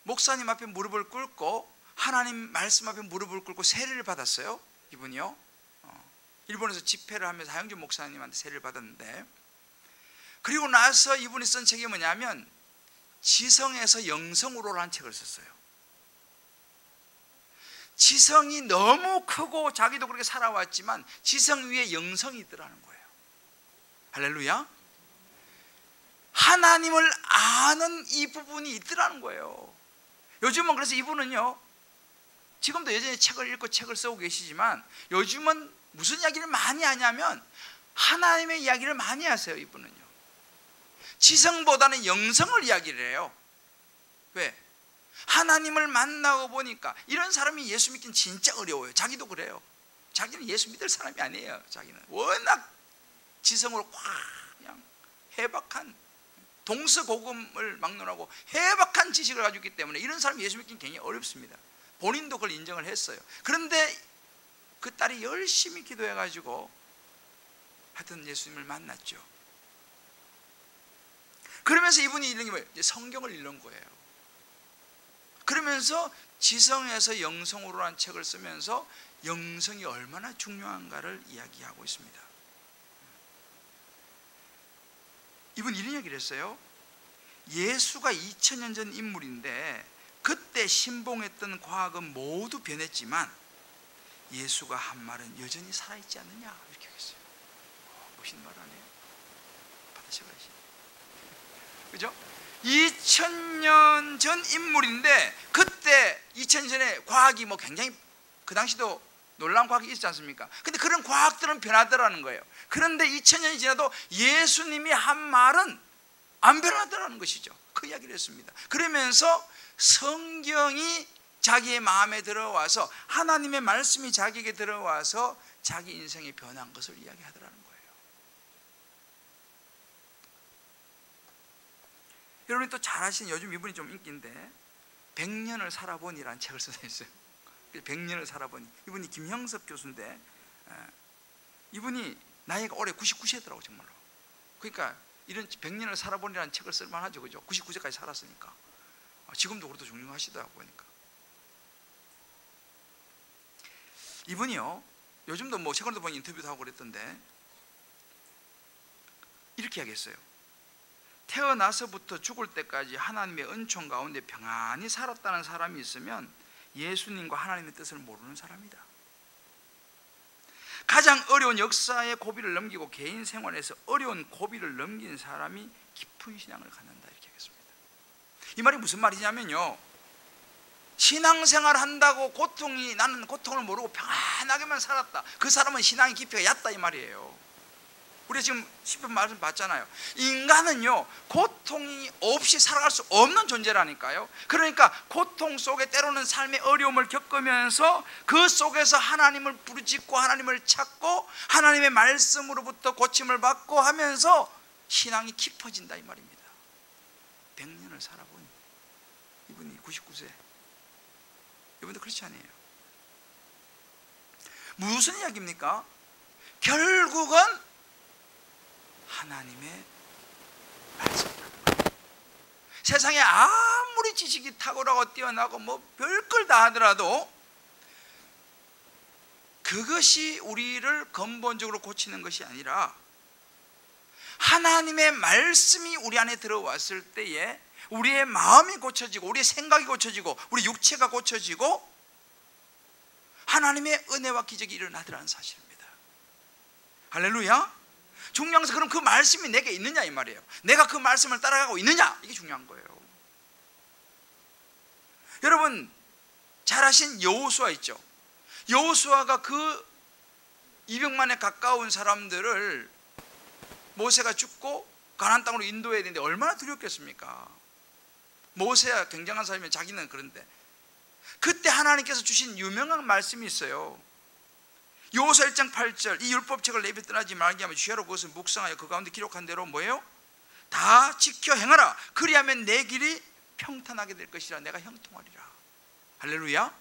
목사님 앞에 무릎을 꿇고 하나님 말씀 앞에 무릎을 꿇고 세례를 받았어요. 이분이요. 일본에서 집회를 하면서 하영준 목사님한테 세례를 받았는데, 그리고 나서 이분이 쓴 책이 뭐냐면 지성에서 영성으로라는 책을 썼어요. 지성이 너무 크고 자기도 그렇게 살아왔지만 지성 위에 영성이 있더라는 거예요. 할렐루야. 하나님을 아는 이 부분이 있더라는 거예요. 요즘은 그래서 이분은요, 지금도 여전히 책을 읽고 책을 쓰고 계시지만 요즘은 무슨 이야기를 많이 하냐면 하나님의 이야기를 많이 하세요. 이분은요, 지성보다는 영성을 이야기를 해요. 왜? 하나님을 만나고 보니까 이런 사람이 예수 믿기는 진짜 어려워요. 자기도 그래요. 자기는 예수 믿을 사람이 아니에요. 자기는 워낙 지성으로 그냥 해박한 동서고금을 막론하고 해박한 지식을 가지고 있기 때문에 이런 사람이 예수 믿기는 굉장히 어렵습니다. 본인도 그걸 인정을 했어요. 그런데 그 딸이 열심히 기도해가지고 하여튼 예수님을 만났죠. 그러면서 이분이 읽는 게 뭐예요? 성경을 읽는 거예요. 그러면서 지성에서 영성으로라는 책을 쓰면서 영성이 얼마나 중요한가를 이야기하고 있습니다. 이분 이런 얘기를 했어요. 예수가 2000년 전 인물인데 그때 신봉했던 과학은 모두 변했지만 예수가 한 말은 여전히 살아있지 않느냐, 이렇게 했어요. 멋있는 말 아니에요? 받으셔야지. 그죠? 2000년 전 인물인데 그때 2000년 전에 과학이 뭐 굉장히 그 당시도 놀라운 과학이 있지 않습니까? 근데 그런 과학들은 변하더라는 거예요. 그런데 2000년이 지나도 예수님이 한 말은 안 변하더라는 것이죠. 그 이야기를 했습니다. 그러면서 성경이 자기의 마음에 들어와서 하나님의 말씀이 자기에게 들어와서 자기 인생이 변한 것을 이야기하더라는 거예요. 여러분이 또 잘 아시는, 요즘 이분이 좀 인기인데 100년을 살아보니라는 책을 써서 있어요. 100년을 살아보니. 이분이 김형섭 교수인데 이분이 나이가 올해 99세더라고 정말로. 그러니까 이런 100년을 살아보니라는 책을 쓸만하죠. 그죠? 99세까지 살았으니까. 지금도 그래도 존경하시더라고 보니까. 이분이요, 요즘도 뭐 최근에도 보니 인터뷰도 하고 그랬던데 이렇게 이야기했어요. 태어나서부터 죽을 때까지 하나님의 은총 가운데 평안히 살았다는 사람이 있으면 예수님과 하나님의 뜻을 모르는 사람이다. 가장 어려운 역사의 고비를 넘기고 개인 생활에서 어려운 고비를 넘긴 사람이 깊은 신앙을 갖는다, 이렇게 하겠습니다. 이 말이 무슨 말이냐면요, 신앙생활 한다고 나는 고통을 모르고 평안하게만 살았다, 그 사람은 신앙의 깊이가 얕다 이 말이에요. 우리 지금 시편 말씀 봤잖아요. 인간은요 고통이 없이 살아갈 수 없는 존재라니까요. 그러니까 고통 속에 때로는 삶의 어려움을 겪으면서 그 속에서 하나님을 부르짖고 하나님을 찾고 하나님의 말씀으로부터 고침을 받고 하면서 신앙이 깊어진다 이 말입니다. 100년을 살아본 이분이 99세, 이분도 크리스찬이에요. 무슨 이야기입니까? 결국은 하나님의 말씀입니다. 세상에 아무리 지식이 탁월하고 뛰어나고 뭐 별걸 다 하더라도 그것이 우리를 근본적으로 고치는 것이 아니라 하나님의 말씀이 우리 안에 들어왔을 때에 우리의 마음이 고쳐지고 우리의 생각이 고쳐지고 우리 육체가 고쳐지고 하나님의 은혜와 기적이 일어나더라는 사실입니다. 할렐루야. 중요한 것은 그럼 그 말씀이 내게 있느냐 이 말이에요. 내가 그 말씀을 따라가고 있느냐, 이게 중요한 거예요. 여러분 잘 아신 여호수아 있죠. 여호수아가 그 200만에 가까운 사람들을 모세가 죽고 가나안 땅으로 인도해야 되는데 얼마나 두렵겠습니까? 모세야 굉장한 사람이면 자기는 그런데 그때 하나님께서 주신 유명한 말씀이 있어요. 여호수아 1장 8절 이 율법책을 내비 떠나지 말게 하며 주야로 그것을 묵상하여 그 가운데 기록한 대로 뭐예요? 다 지켜 행하라. 그리하면 내 길이 평탄하게 될 것이라 내가 형통하리라. 할렐루야.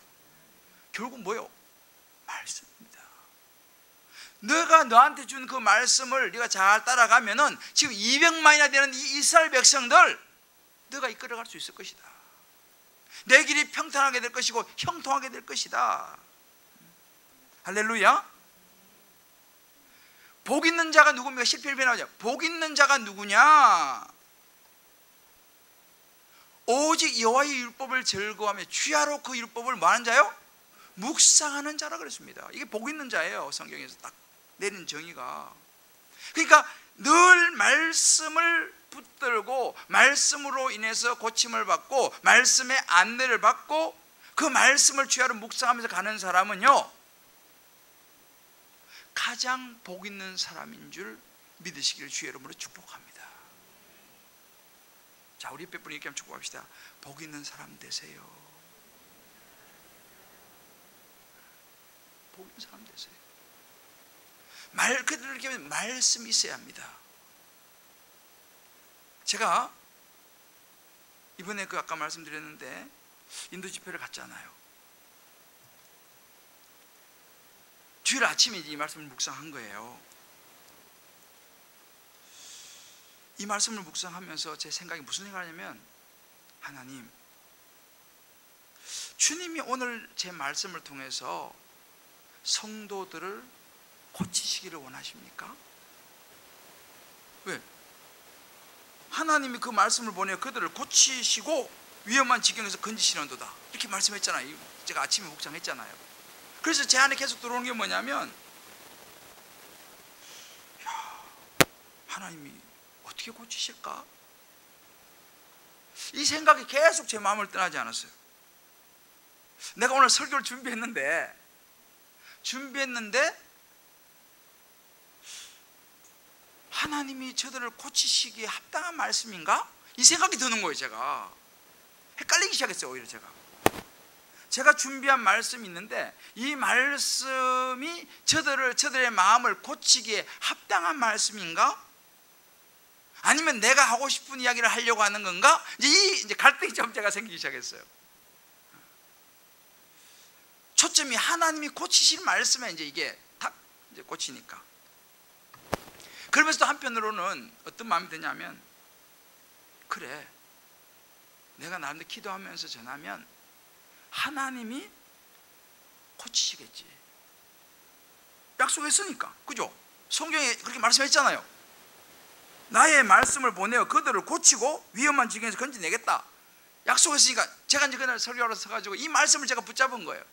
결국 뭐예요? 말씀입니다. 내가 너한테 준 그 말씀을 네가 잘 따라가면은 지금 200만이나 되는 이 이스라엘 백성들 네가 이끌어갈 수 있을 것이다. 내 길이 평탄하게 될 것이고 형통하게 될 것이다. 할렐루야. 복 있는 자가 누굽니까? 시편 1편에 나오죠. 복 있는 자가 누구냐? 오직 여호와의 율법을 즐거워하며 주야로 그 율법을 뭐하는 자요? 묵상하는 자라 그랬습니다. 이게 복 있는 자예요. 성경에서 딱 내린 정의가. 그러니까 늘 말씀을 붙들고 말씀으로 인해서 고침을 받고 말씀의 안내를 받고 그 말씀을 주야로 묵상하면서 가는 사람은요 가장 복 있는 사람인 줄 믿으시기를 주의 이름으로 축복합니다. 자, 우리 몇 분 이렇게 한번 축복합시다. 복 있는 사람 되세요. 복 있는 사람 되세요. 말 그대로 이렇게 말씀이 있어야 합니다. 제가 이번에 그 아까 말씀드렸는데 인도 집회를 갔잖아요. 주일 아침에 이 말씀을 묵상한 거예요. 이 말씀을 묵상하면서 제 생각이 무슨 생각이냐면 하나님, 주님이 오늘 제 말씀을 통해서 성도들을 고치시기를 원하십니까? 왜? 하나님이 그 말씀을 보내어 그들을 고치시고 위험한 지경에서 건지시는도다 이렇게 말씀했잖아요. 제가 아침에 묵상했잖아요. 그래서 제 안에 계속 들어오는 게 뭐냐면 하나님이 어떻게 고치실까? 이 생각이 계속 제 마음을 떠나지 않았어요. 내가 오늘 설교를 준비했는데 하나님이 저들을 고치시기에 합당한 말씀인가? 이 생각이 드는 거예요. 제가 헷갈리기 시작했어요. 오히려 제가 준비한 말씀이 있는데 이 말씀이 저들의 마음을 고치기에 합당한 말씀인가? 아니면 내가 하고 싶은 이야기를 하려고 하는 건가? 이제 갈등이 좀 제가 생기기 시작했어요. 초점이 하나님이 고치실 말씀에 이게 탁 이제 꽂히니까. 그러면서 또 한편으로는 어떤 마음이 드냐면 그래, 내가 나름대로 기도하면서 전하면 하나님이 고치시겠지. 약속했으니까. 그죠? 성경에 그렇게 말씀했잖아요. 나의 말씀을 보내어 그들을 고치고 위험한 지경에서 건져내겠다. 약속했으니까 제가 이제 그날 설교하러 서가지고 이 말씀을 제가 붙잡은 거예요.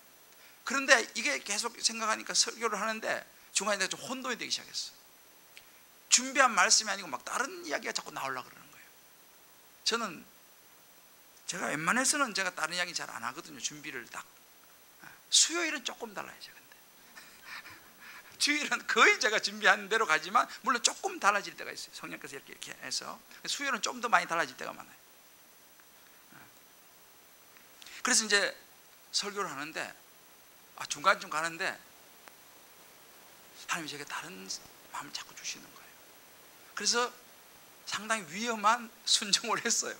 그런데 이게 계속 생각하니까 설교를 하는데 중간에 내가 좀 혼돈이 되기 시작했어. 준비한 말씀이 아니고 막 다른 이야기가 자꾸 나오려고 그러는 거예요. 제가 웬만해서는 제가 다른 이야기 잘 안 하거든요. 준비를 딱. 수요일은 조금 달라요. 근데 주일은 거의 제가 준비한 대로 가지만 물론 조금 달라질 때가 있어요. 성령께서 이렇게 해서 수요일은 좀 더 많이 달라질 때가 많아요. 그래서 이제 설교를 하는데 중간쯤 가는데 하나님이 제게 다른 마음을 자꾸 주시는 거예요. 그래서 상당히 위험한 순종을 했어요.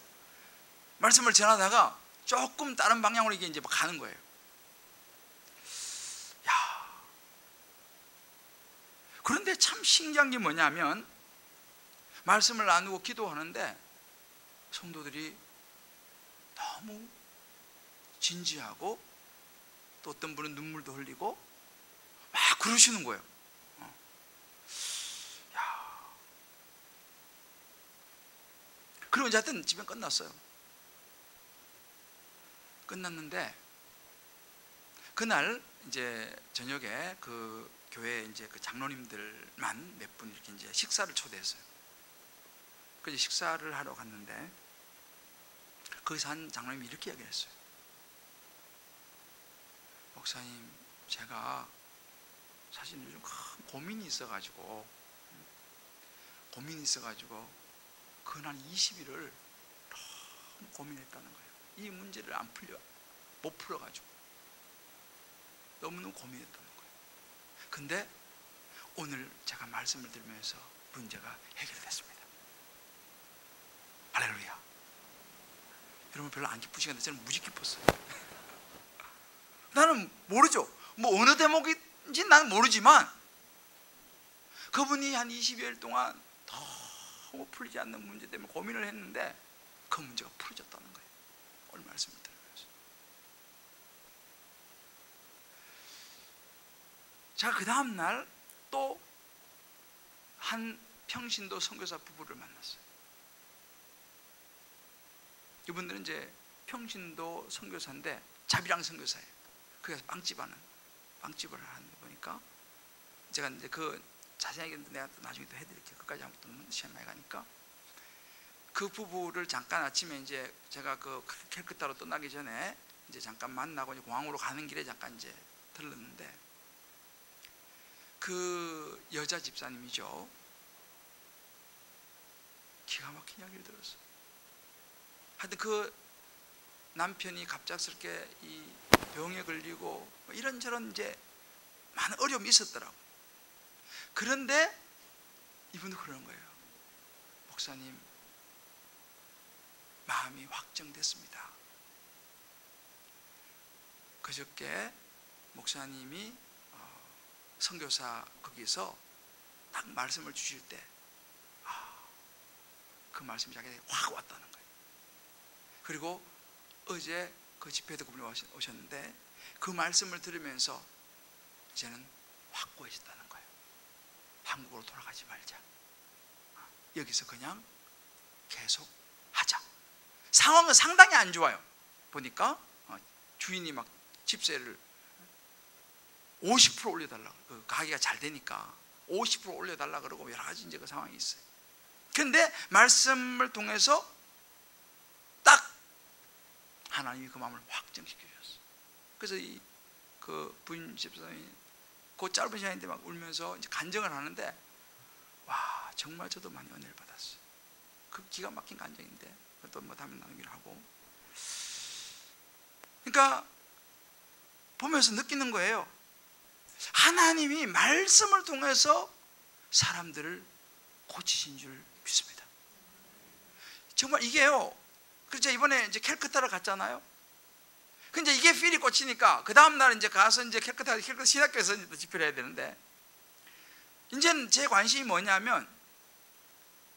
말씀을 전하다가 조금 다른 방향으로 이게 이제 막 가는 거예요. 그런데 참 신기한 게 뭐냐면 말씀을 나누고 기도하는데 성도들이 너무 진지하고 또 어떤 분은 눈물도 흘리고 막 그러시는 거예요. 그리고 이제 하여튼 집에 끝났어요. 끝났는데 그날 이제 저녁에 그 교회 이제 그 장로님들만 몇 분 이렇게 이제 식사를 초대했어요. 그래서 식사를 하러 갔는데 거기서 한 장로님이 이렇게 이야기를 했어요. 목사님, 제가 사실 요즘 큰 고민이 있어가지고 그날 20일을 너무 고민했다는 거예요. 이 문제를 못 풀어가지고 너무너무 고민했다는 거예요. 근데 오늘 제가 말씀을 들으면서 문제가 해결됐습니다. 할렐루야. 여러분 별로 안 기쁘시겠는데 저는 무지 기뻤어요. 나는 모르죠. 뭐 어느 대목인지 나는 모르지만 그분이 한 20여일 동안 너무 풀리지 않는 문제 때문에 고민을 했는데 그 문제가 풀어졌다는 거예요. 오늘 말씀을 들으면서. 제가 그 다음날 또 한 평신도 선교사 부부를 만났어요. 이분들은 이제 평신도 선교사인데 자비랑 선교사예요. 그래서 빵집을 하는 거 보니까 제가 이제 그 자세하게 내가 또 나중에 또 해드릴게요. 그까지 한번 시험에 가니까 그 부부를 잠깐 아침에 이제 제가 그 캘커타로 떠나기 전에 이제 잠깐 만나고 이제 공항으로 가는 길에 잠깐 이제 들렀는데 그 여자 집사님이죠. 기가 막힌 이야기를 들었어요. 하여튼 그 남편이 갑작스럽게 이 병에 걸리고 이런저런 이제 많은 어려움이 있었더라고. 그런데 이분도 그러는 거예요. 목사님, 마음이 확정됐습니다. 그저께 목사님이 선교사 거기서 딱 말씀을 주실 때 그 말씀이 자기에게 확 왔다는 거예요. 그리고 어제 그 집회도 그분이 오셨는데 그 말씀을 들으면서 이제는 확고해졌다는 거예요. 한국으로 돌아가지 말자. 여기서 그냥 계속 하자. 상황은 상당히 안 좋아요. 보니까 주인이 막 집세를 50% 올려달라고, 그 가게가 잘 되니까 50% 올려달라 그러고 여러 가지 이제 그 상황이 있어요. 그런데 말씀을 통해서 딱 하나님이 그 마음을 확정시켜 주셨어요. 그래서 그 부인 집사님이 그 짧은 시간인데 막 울면서 이제 간증을 하는데 와, 정말 저도 많이 은혜를 받았어요. 그 기가 막힌 간증인데 그것도 뭐 다음에 나누기로 하고. 그러니까 보면서 느끼는 거예요. 하나님이 말씀을 통해서 사람들을 고치신 줄 믿습니다. 정말 이게요. 그래서 이번에 이제 캘커타를 갔잖아요. 근데 이게 필이 꽂히니까 그 다음 날 이제 가서 이제 캘커타 신학교에서 이제 집회를 해야 되는데 이제는 제 관심이 뭐냐면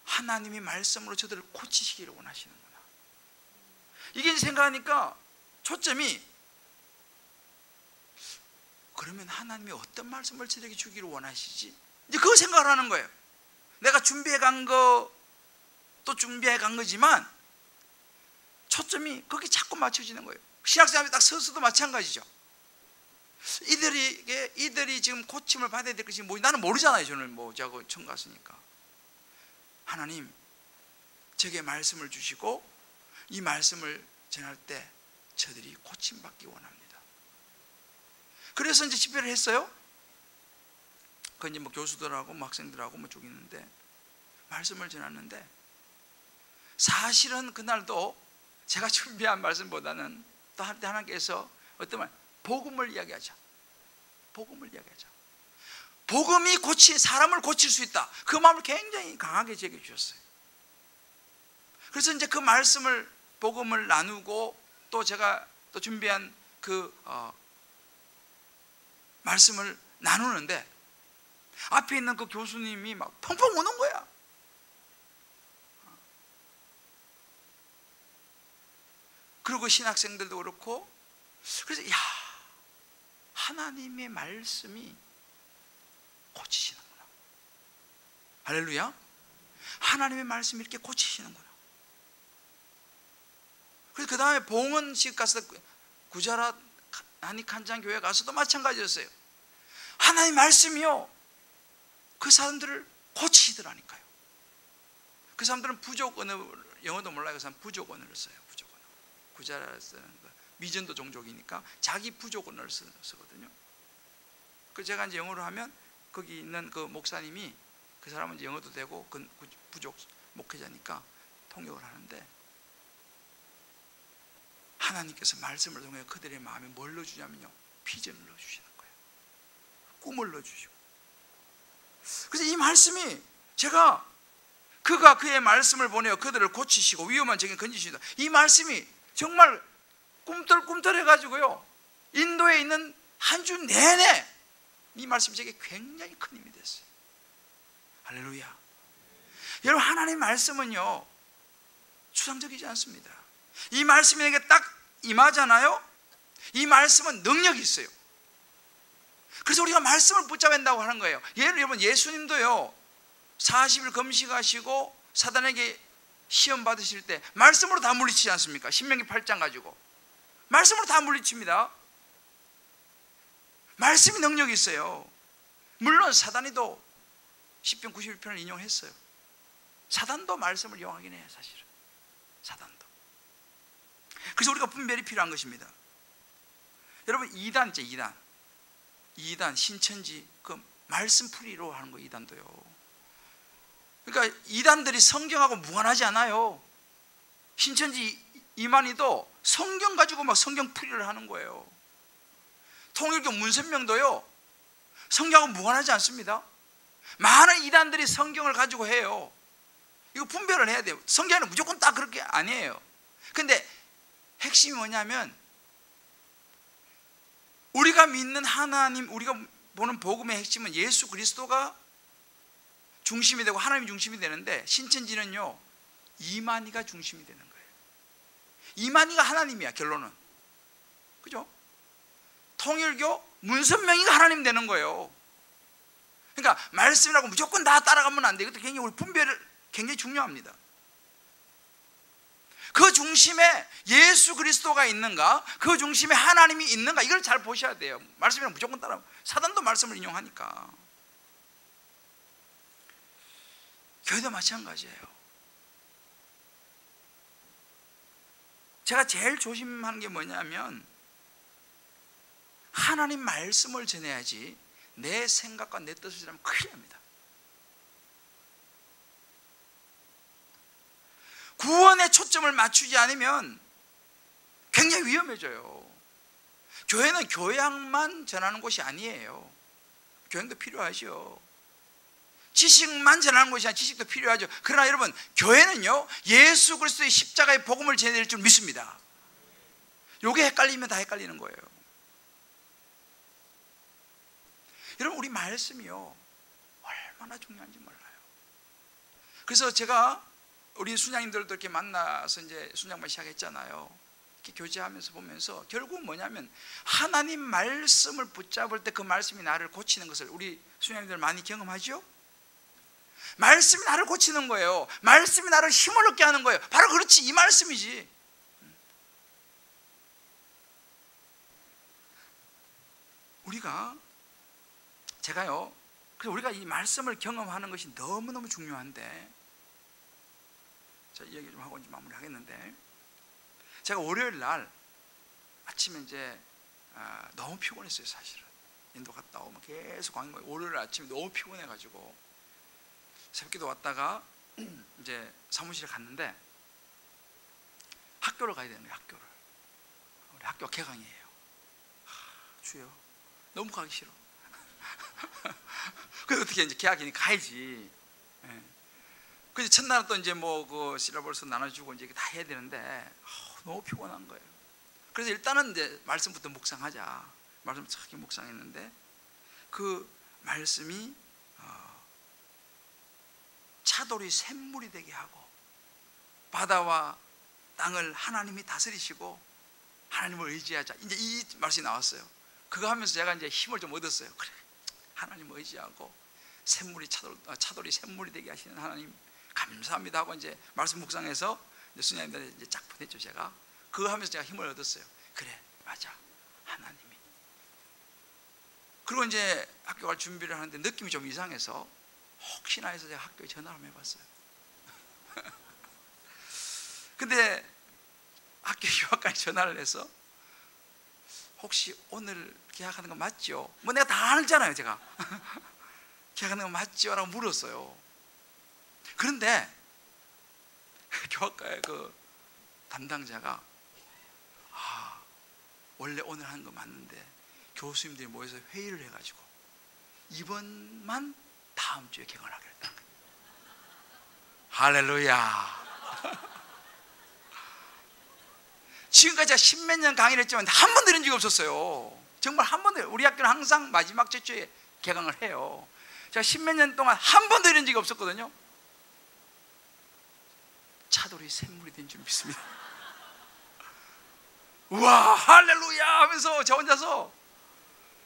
하나님이 말씀으로 저들을 고치시기를 원하시는구나. 이게 이제 생각하니까 초점이 그러면 하나님이 어떤 말씀을 저에게 주기를 원하시지? 이제 그거 생각을 하는 거예요. 내가 준비해 간 거 또 준비해 간 거지만 초점이 거기 자꾸 맞춰지는 거예요. 신학생활이 딱 서서도 마찬가지죠. 이들이 지금 고침을 받아야 될 것이 뭐 나는 모르잖아요. 저는 뭐 저하고 처음 갔으니까. 하나님, 저에게 말씀을 주시고 이 말씀을 전할 때 저들이 고침받기 원합니다. 그래서 이제 집회를 했어요. 그 이제 뭐 교수들하고 뭐 학생들하고 뭐 쭉 있는데 말씀을 전하는데, 사실은 그날도 제가 준비한 말씀보다는 또 하나님께서 어떤 말, 복음을 이야기하자. 복음을 이야기하자. 복음이 사람을 고칠 수 있다. 그 마음을 굉장히 강하게 제게 주셨어요. 그래서 이제 그 말씀을, 복음을 나누고 또 제가 또 준비한 그 말씀을 나누는데 앞에 있는 그 교수님이 막 펑펑 우는 거야. 그리고 신학생들도 그렇고. 그래서 야, 하나님의 말씀이 고치시는구나. 할렐루야. 하나님의 말씀이 이렇게 고치시는구나. 그래서 그 다음에 봉헌식 가서 구자라 한익한장 교회 가서도 마찬가지였어요. 하나님의 말씀이요, 그 사람들을 고치시더라니까요. 그 사람들은 부족 언어, 영어도 몰라요. 그 사람 부족 언어를 써요. 부족 언어. 구자라 쓰는 거, 미전도 종족이니까 자기 부족 언어를 쓰거든요. 그 제가 이제 영어로 하면 거기 있는 그 목사님이, 그 사람은 이제 영어도 되고 그 부족 목회자니까 통역을 하는데, 하나님께서 말씀을 통해 그들의 마음에 뭘 넣어주냐면요, 비전을 넣어주시는 거예요. 꿈을 넣어주시고. 그래서 이 말씀이, 제가 그가 그의 말씀을 보내어 그들을 고치시고 위험한 적에 건지시다, 이 말씀이 정말 꿈틀꿈틀해가지고요, 인도에 있는 한 주 내내 이 말씀이 제게 굉장히 큰 힘이 됐어요. 할렐루야. 여러분, 하나님의 말씀은요 추상적이지 않습니다. 이 말씀이 내게 딱 임하잖아요. 이 말씀은 능력이 있어요. 그래서 우리가 말씀을 붙잡아야 한다고 하는 거예요. 여러분, 예수님도요 40일 금식하시고 사단에게 시험 받으실 때 말씀으로 다 물리치지 않습니까? 신명기 8장 가지고 말씀으로 다 물리칩니다. 말씀이 능력이 있어요. 물론 사단이도 시편 91편을 인용했어요. 사단도 말씀을 이용하긴 해요, 사실은. 사단도. 그래서 우리가 분별이 필요한 것입니다. 여러분, 이단 있죠, 이단 신천지, 그 말씀풀이로 하는 거, 이단도요. 그러니까 이단들이 성경하고 무관하지 않아요. 신천지 이만희도 성경 가지고 막 성경풀이를 하는 거예요. 통일교 문선명도요 성경하고 무관하지 않습니다. 많은 이단들이 성경을 가지고 해요. 이거 분별을 해야 돼요. 성경에는 무조건 딱 그렇게 아니에요. 근데 핵심이 뭐냐면, 우리가 믿는 하나님, 우리가 보는 복음의 핵심은 예수 그리스도가 중심이 되고 하나님이 중심이 되는데, 신천지는요 이만희가 중심이 되는 거예요. 이만희가 하나님이야, 결론은. 그죠? 통일교 문선명이가 하나님 되는 거예요. 그러니까 말씀이라고 무조건 다 따라가면 안 돼요. 이것도 굉장히 우리 분별을 굉장히 중요합니다. 그 중심에 예수 그리스도가 있는가, 그 중심에 하나님이 있는가, 이걸 잘 보셔야 돼요. 말씀이랑 무조건 따라. 사단도 말씀을 인용하니까. 교회도 마찬가지예요. 제가 제일 조심하는 게 뭐냐면, 하나님 말씀을 전해야지 내 생각과 내 뜻을 전하면 큰일 납니다. 구원에 초점을 맞추지 않으면 굉장히 위험해져요. 교회는 교양만 전하는 곳이 아니에요. 교양도 필요하죠. 지식만 전하는 것이 아니라 지식도 필요하죠. 그러나 여러분, 교회는요 예수 그리스도의 십자가의 복음을 전해야 될 줄 믿습니다. 이게 헷갈리면 다 헷갈리는 거예요. 여러분, 우리 말씀이요 얼마나 중요한지 몰라요. 그래서 제가 우리 순양님들도 이렇게 만나서 이제 순양반 시작했잖아요. 이렇게 교제하면서 보면서 결국은 뭐냐면, 하나님 말씀을 붙잡을 때 그 말씀이 나를 고치는 것을 우리 순양님들 많이 경험하죠? 말씀이 나를 고치는 거예요. 말씀이 나를 힘을 얻게 하는 거예요. 바로 그렇지, 이 말씀이지. 제가요, 그래서 우리가 이 말씀을 경험하는 것이 너무너무 중요한데, 자, 이 얘기 좀 하고 이제 마무리하겠는데, 제가 월요일 날 아침에 이제 너무 피곤했어요, 사실은. 인도 갔다 오면 계속 가는 거예요. 월요일 아침에 너무 피곤해가지고 새벽기도 왔다가 이제 사무실에 갔는데 학교를 가야 되는 거예요. 학교를. 우리 학교가 개강이에요. 주여, 너무 가기 싫어. 그래서 어떻게 이제 개학이니 가야지. 예. 그래서 첫날은 또 이제 뭐 그 시라버스 나눠주고 이제 다 해야 되는데 너무 피곤한 거예요. 그래서 일단은 이제 말씀부터 묵상하자. 말씀 착하게 묵상했는데 그 말씀이 차돌이 샘물이 되게 하고 바다와 땅을 하나님이 다스리시고 하나님을 의지하자. 이제 이 말씀이 나왔어요. 그거 하면서 제가 이제 힘을 좀 얻었어요. 그래, 하나님을 의지하고 차돌이 샘물이 되게 하시는 하나님 감사합니다 하고 이제 말씀 묵상해서 수녀님들한테 이제 쫙 보냈죠. 제가 그거 하면서 제가 힘을 얻었어요. 그래, 맞아, 하나님이. 그리고 이제 학교 갈 준비를 하는데 느낌이 좀 이상해서 혹시나 해서 제가 학교에 전화를 한번 해봤어요. 근데 학교 유학과에 전화를 해서 혹시 오늘 계약하는 거 맞죠? 뭐 내가 다 알잖아요. 제가 계약하는 거 맞죠? 라고 물었어요. 그런데 교학과의 그 담당자가 원래 오늘 하는 거 맞는데 교수님들이 모여서 회의를 해가지고 이번만 다음 주에 개강을 하기로 했다. 할렐루야. 지금까지 제가 십몇 년 강의를 했지만 한 번도 이런 적이 없었어요. 정말 한 번도. 우리 학교는 항상 마지막 주에 개강을 해요. 제가 십몇 년 동안 한 번도 이런 적이 없었거든요. 차돌이 샘물이 된 줄 믿습니다. 우와, 할렐루야 하면서 저 혼자서,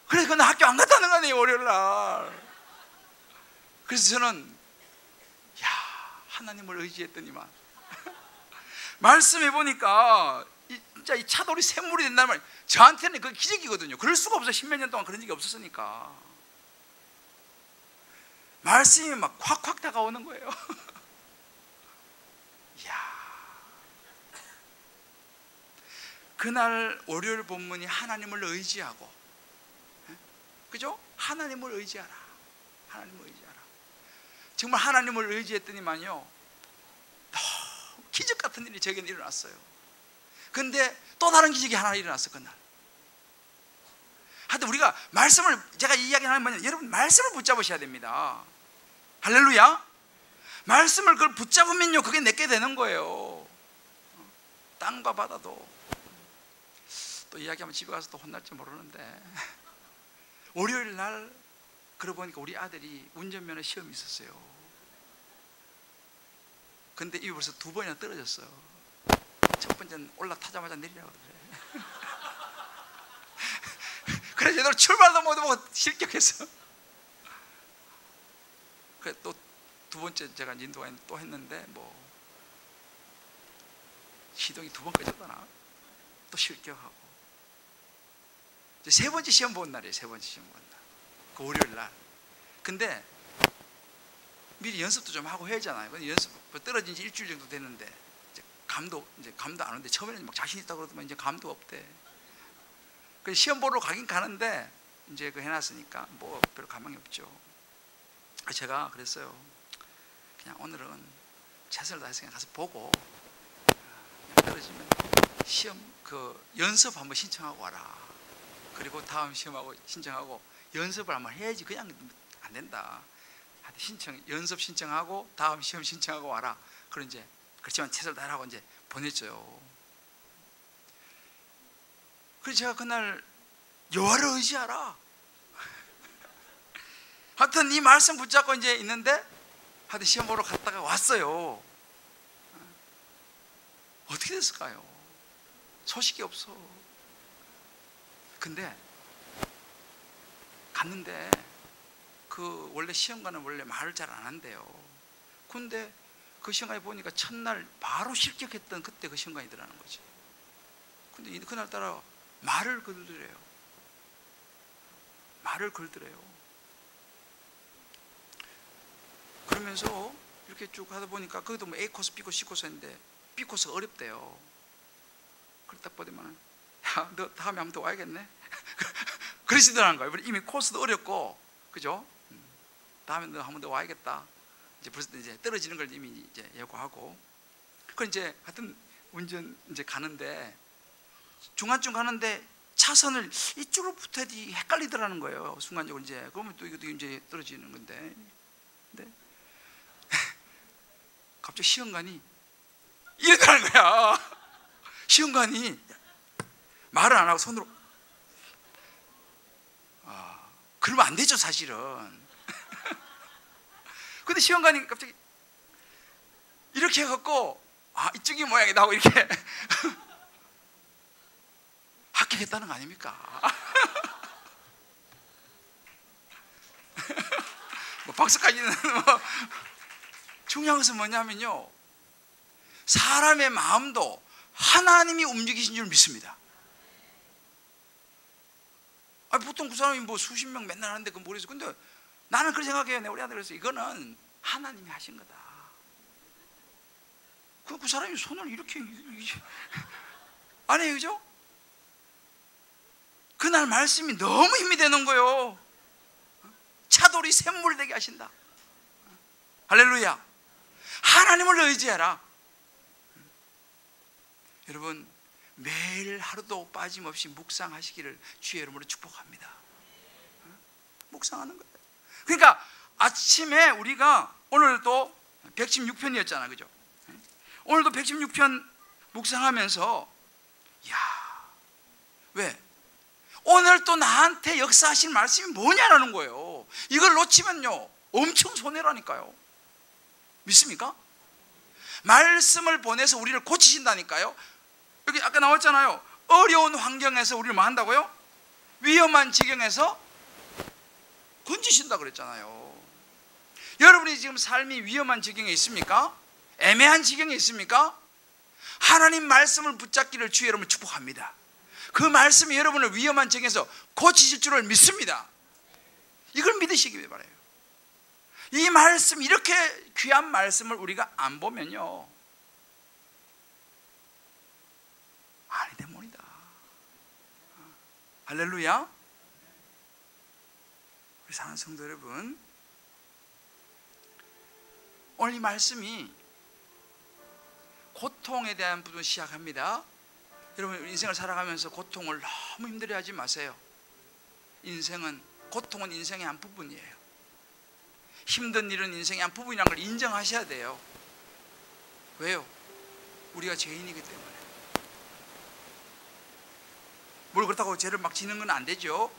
그래서 그날 학교 안 갔다는 거네요, 월요일 날. 그래서 저는 하나님을 의지했더니만 말씀해 보니까 진짜 이 차돌이 샘물이 된다는 말, 저한테는 그 기적이거든요. 그럴 수가 없어요. 십몇 년 동안 그런 적이 없었으니까. 말씀이 막 확확 다가오는 거예요. 이야. 그날 월요일 본문이 하나님을 의지하고, 그죠? 하나님을 의지하라. 하나님을 의지하라. 정말 하나님을 의지했더니만요, 너무 기적 같은 일이 저에게는 일어났어요. 근데 또 다른 기적이 하나 일어났어. 그날. 하여튼 우리가 말씀을, 제가 이 이야기를 하는 거는 여러분 말씀을 붙잡으셔야 됩니다. 할렐루야. 말씀을 그걸 붙잡으면요, 그게 내게 되는 거예요. 땅과 바다도. 또 이야기하면 집에 가서 또 혼날지 모르는데 월요일 날 그러고 보니까 우리 아들이 운전면허 시험이 있었어요. 근데 이게 벌써 2번이나 떨어졌어요. 첫 번째는 올라타자마자 내리라고 그래. 그래서 얘들 출발도 못하고 실격했어. 그래 또 2번째 제가 인도가 또 했는데 뭐 시동이 2번 꺼졌다나 또 실격하고. 이제 3번째 시험 본 날이에요. 3번째 시험 본 날. 그 월요일 날. 근데 미리 연습도 좀 하고 해야 하잖아요. 연습 떨어진 지 일주일 정도 됐는데 감도 안 오는데, 처음에는 막 자신 있다고 그러더만 이제 감도 없대. 그래서 시험 보러 가긴 가는데 이제 그 해놨으니까 뭐 별로 가망이 없죠. 제가 그랬어요. 그냥 오늘은 최선을 다해서 그냥 가서 보고, 떨어지면 시험 그 연습 한번 신청하고 와라. 그리고 다음 시험하고 신청하고 연습을 한번 해야지 그냥 안 된다. 연습 신청하고 다음 시험 신청하고 와라. 그럼 이제 그렇지만 최선을 다하라고 이제 보냈죠. 그래서 제가 그날 여호와를 의지하라. 하여튼 이 말씀 붙잡고 이제 있는데, 하여튼 시험 보러 갔다가 왔어요. 어떻게 됐을까요? 소식이 없어. 근데 갔는데 그 원래 시험관은 원래 말을 잘 안 한대요. 근데 그 시험관에 보니까 첫날 바로 실격했던 그때 그 시험관이더라는 거지. 근데 그날따라 말을 걸더래요. 말을 걸더래요. 그러면서 이렇게 쭉 하다 보니까 거기도 뭐 A 코스, B 코스, C 코스인데 B 코스가 어렵대요. 그걸 딱 보더만, 야, 너 다음에 한번 더 와야겠네. 그러시더라는 거예요. 이미 코스도 어렵고, 그죠? 다음에 너 한 번 더 와야겠다. 이제 벌써 이제 떨어지는 걸 이미 이제 예고하고. 그 이제 하여튼 운전 이제 가는데 중간쯤 가는데 차선을 이쪽으로 붙어야지 헷갈리더라는 거예요. 순간적으로 이제 그러면 또 이것도 이제 떨어지는 건데. 근데 갑자기 시험관이 이러더라는 거야. 시험관이 말을 안 하고 손으로. 그러면 안 되죠, 사실은. 근데 시험관이 갑자기 이렇게 해갖고, 이쪽이 모양이다 하고 이렇게 합격했다는 거 아닙니까? 뭐 박수까지는 뭐. 중요한 것은 뭐냐면요, 사람의 마음도 하나님이 움직이신 줄 믿습니다. 보통 그 사람이 뭐 수십 명 맨날 하는데 그건 모르겠어. 근데 나는 그렇게 생각해요. 우리 아들 그래서 이거는 하나님이 하신 거다. 그 사람이 손을 이렇게 안 해요, 그죠? 그날 말씀이 너무 힘이 되는 거예요. 차돌이 샘물 되게 하신다. 할렐루야. 하나님을 의지해라. 여러분, 매일 하루도 빠짐없이 묵상하시기를 주의 이름으로 축복합니다. 묵상하는 거예요. 그러니까 아침에 우리가 오늘도 116편이었잖아, 그죠? 오늘도 116편 묵상하면서, 왜? 오늘 또 나한테 역사하신 말씀이 뭐냐라는 거예요. 이걸 놓치면요 엄청 손해라니까요. 믿습니까? 말씀을 보내서 우리를 고치신다니까요. 여기 아까 나왔잖아요. 어려운 환경에서 우리를 뭐 한다고요? 위험한 지경에서 건지신다 그랬잖아요. 여러분이 지금 삶이 위험한 지경에 있습니까? 애매한 지경에 있습니까? 하나님 말씀을 붙잡기를 주의 여러분 축복합니다. 그 말씀이 여러분을 위험한 지경에서 고치실 줄을 믿습니다. 이걸 믿으시기 바라요. 이 말씀, 이렇게 귀한 말씀을 우리가 안 보면요 아니 돼 모르다. 할렐루야. 우리 사랑하는 성도 여러분, 오늘 이 말씀이 고통에 대한 부분 시작합니다. 여러분, 인생을 살아가면서 고통을 너무 힘들어하지 마세요. 고통은 인생의 한 부분이에요. 힘든 일은 인생의 한 부분이라는 걸 인정하셔야 돼요. 왜요? 우리가 죄인이기 때문에. 뭘 그렇다고 죄를 막 지는 건 안 되죠.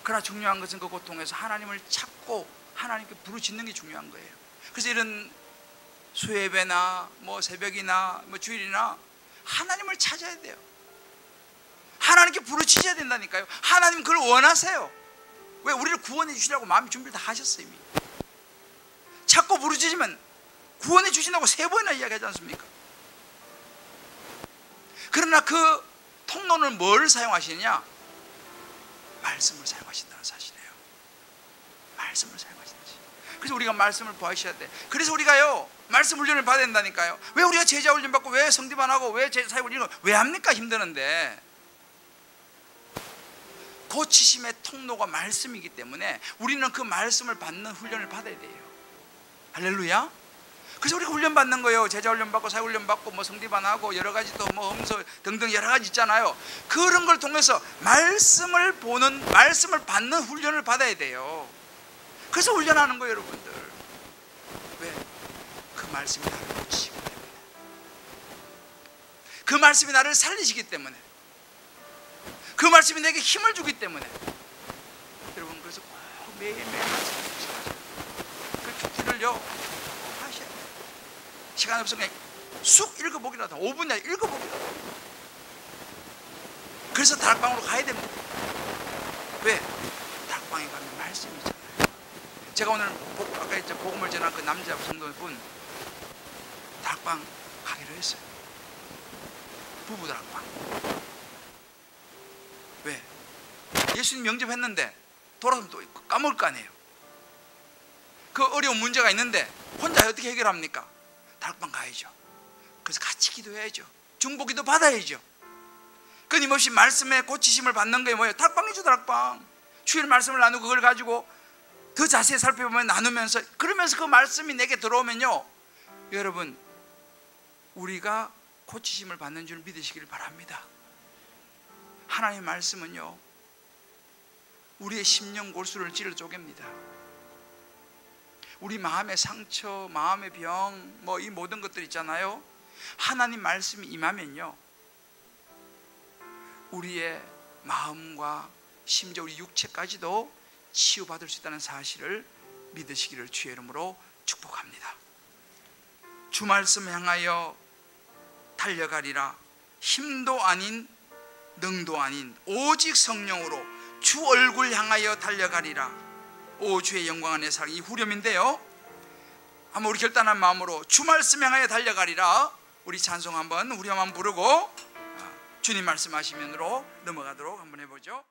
그러나 중요한 것은 그 고통에서 하나님을 찾고 하나님께 부르짖는 게 중요한 거예요. 그래서 이런 수예배나 뭐 새벽이나 뭐 주일이나 하나님을 찾아야 돼요. 하나님께 부르짖어야 된다니까요. 하나님 그걸 원하세요. 왜? 우리를 구원해 주시라고 마음의 준비를 다 하셨어요. 이미 찾고 부르짖으면 구원해 주신다고 3번이나 이야기하지 않습니까? 그러나 그 통로는 뭘 사용하시느냐? 말씀을 사용하신다는 사실이에요. 말씀을 사용하신다. 그래서 우리가 말씀을 보아셔야 돼. 그래서 우리가요 말씀 훈련을 받아야 된다니까요. 왜 우리가 제자 훈련 받고 왜 성대반 하고 왜 제자 사역 훈련 왜 합니까? 힘드는데. 고치심의 통로가 말씀이기 때문에 우리는 그 말씀을 받는 훈련을 받아야 돼요. 할렐루야. 그래서 우리가 훈련 받는 거예요. 제자 훈련 받고 사역 훈련 받고 뭐 성대반 하고 여러 가지 또 뭐 음소 등등 여러 가지 있잖아요. 그런 걸 통해서 말씀을 받는 훈련을 받아야 돼요. 그래서 훈련하는 거예요, 여러분들. 왜? 그 말씀이 나를 고치시기 때문에, 그 말씀이 나를 살리시기 때문에, 그 말씀이 내게 힘을 주기 때문에. 여러분, 그래서 꼭 매일매일 말씀을 묵상하셔야 돼요. 그 큐티를요 하셔야 돼요. 시간 없으면 그냥 쑥 읽어보기라도 5분이나 읽어보기라도. 그래서 다락방으로 가야 됩니다. 왜? 다락방에 가면 말씀이 있잖아요. 제가 오늘 아까 이제 복음을 전한 그 남자 성도분 다락방 가기로 했어요. 부부 다락방. 왜? 예수님 영접했는데 돌아서면 또 까먹을 거 아니에요. 그 어려운 문제가 있는데 혼자 어떻게 해결합니까? 다락방 가야죠. 그래서 같이 기도해야죠. 중보기도 받아야죠. 그 끊임없이 말씀에 고치심을 받는 게 뭐예요? 닭방이죠, 닭방. 주일 말씀을 나누고 그걸 가지고 더 자세히 살펴보면 나누면서, 그러면서 그 말씀이 내게 들어오면요, 여러분, 우리가 고치심을 받는 줄 믿으시기를 바랍니다. 하나님의 말씀은요, 우리의 심령 골수를 찔러 쪼갭니다. 우리 마음의 상처, 마음의 병, 뭐 이 모든 것들 있잖아요. 하나님 말씀이 임하면요, 우리의 마음과 심지어 우리 육체까지도 치유받을 수 있다는 사실을 믿으시기를 주의 이름으로 축복합니다. 주 말씀 향하여 달려가리라. 힘도 아닌 능도 아닌 오직 성령으로 주 얼굴 향하여 달려가리라. 오 주의 영광 안에 살기, 이 후렴인데요, 한번 우리 결단한 마음으로 주 말씀 향하여 달려가리라. 우리 찬송 한번 후렴 한번 부르고 주님 말씀하시면으로 넘어가도록 한번 해보죠.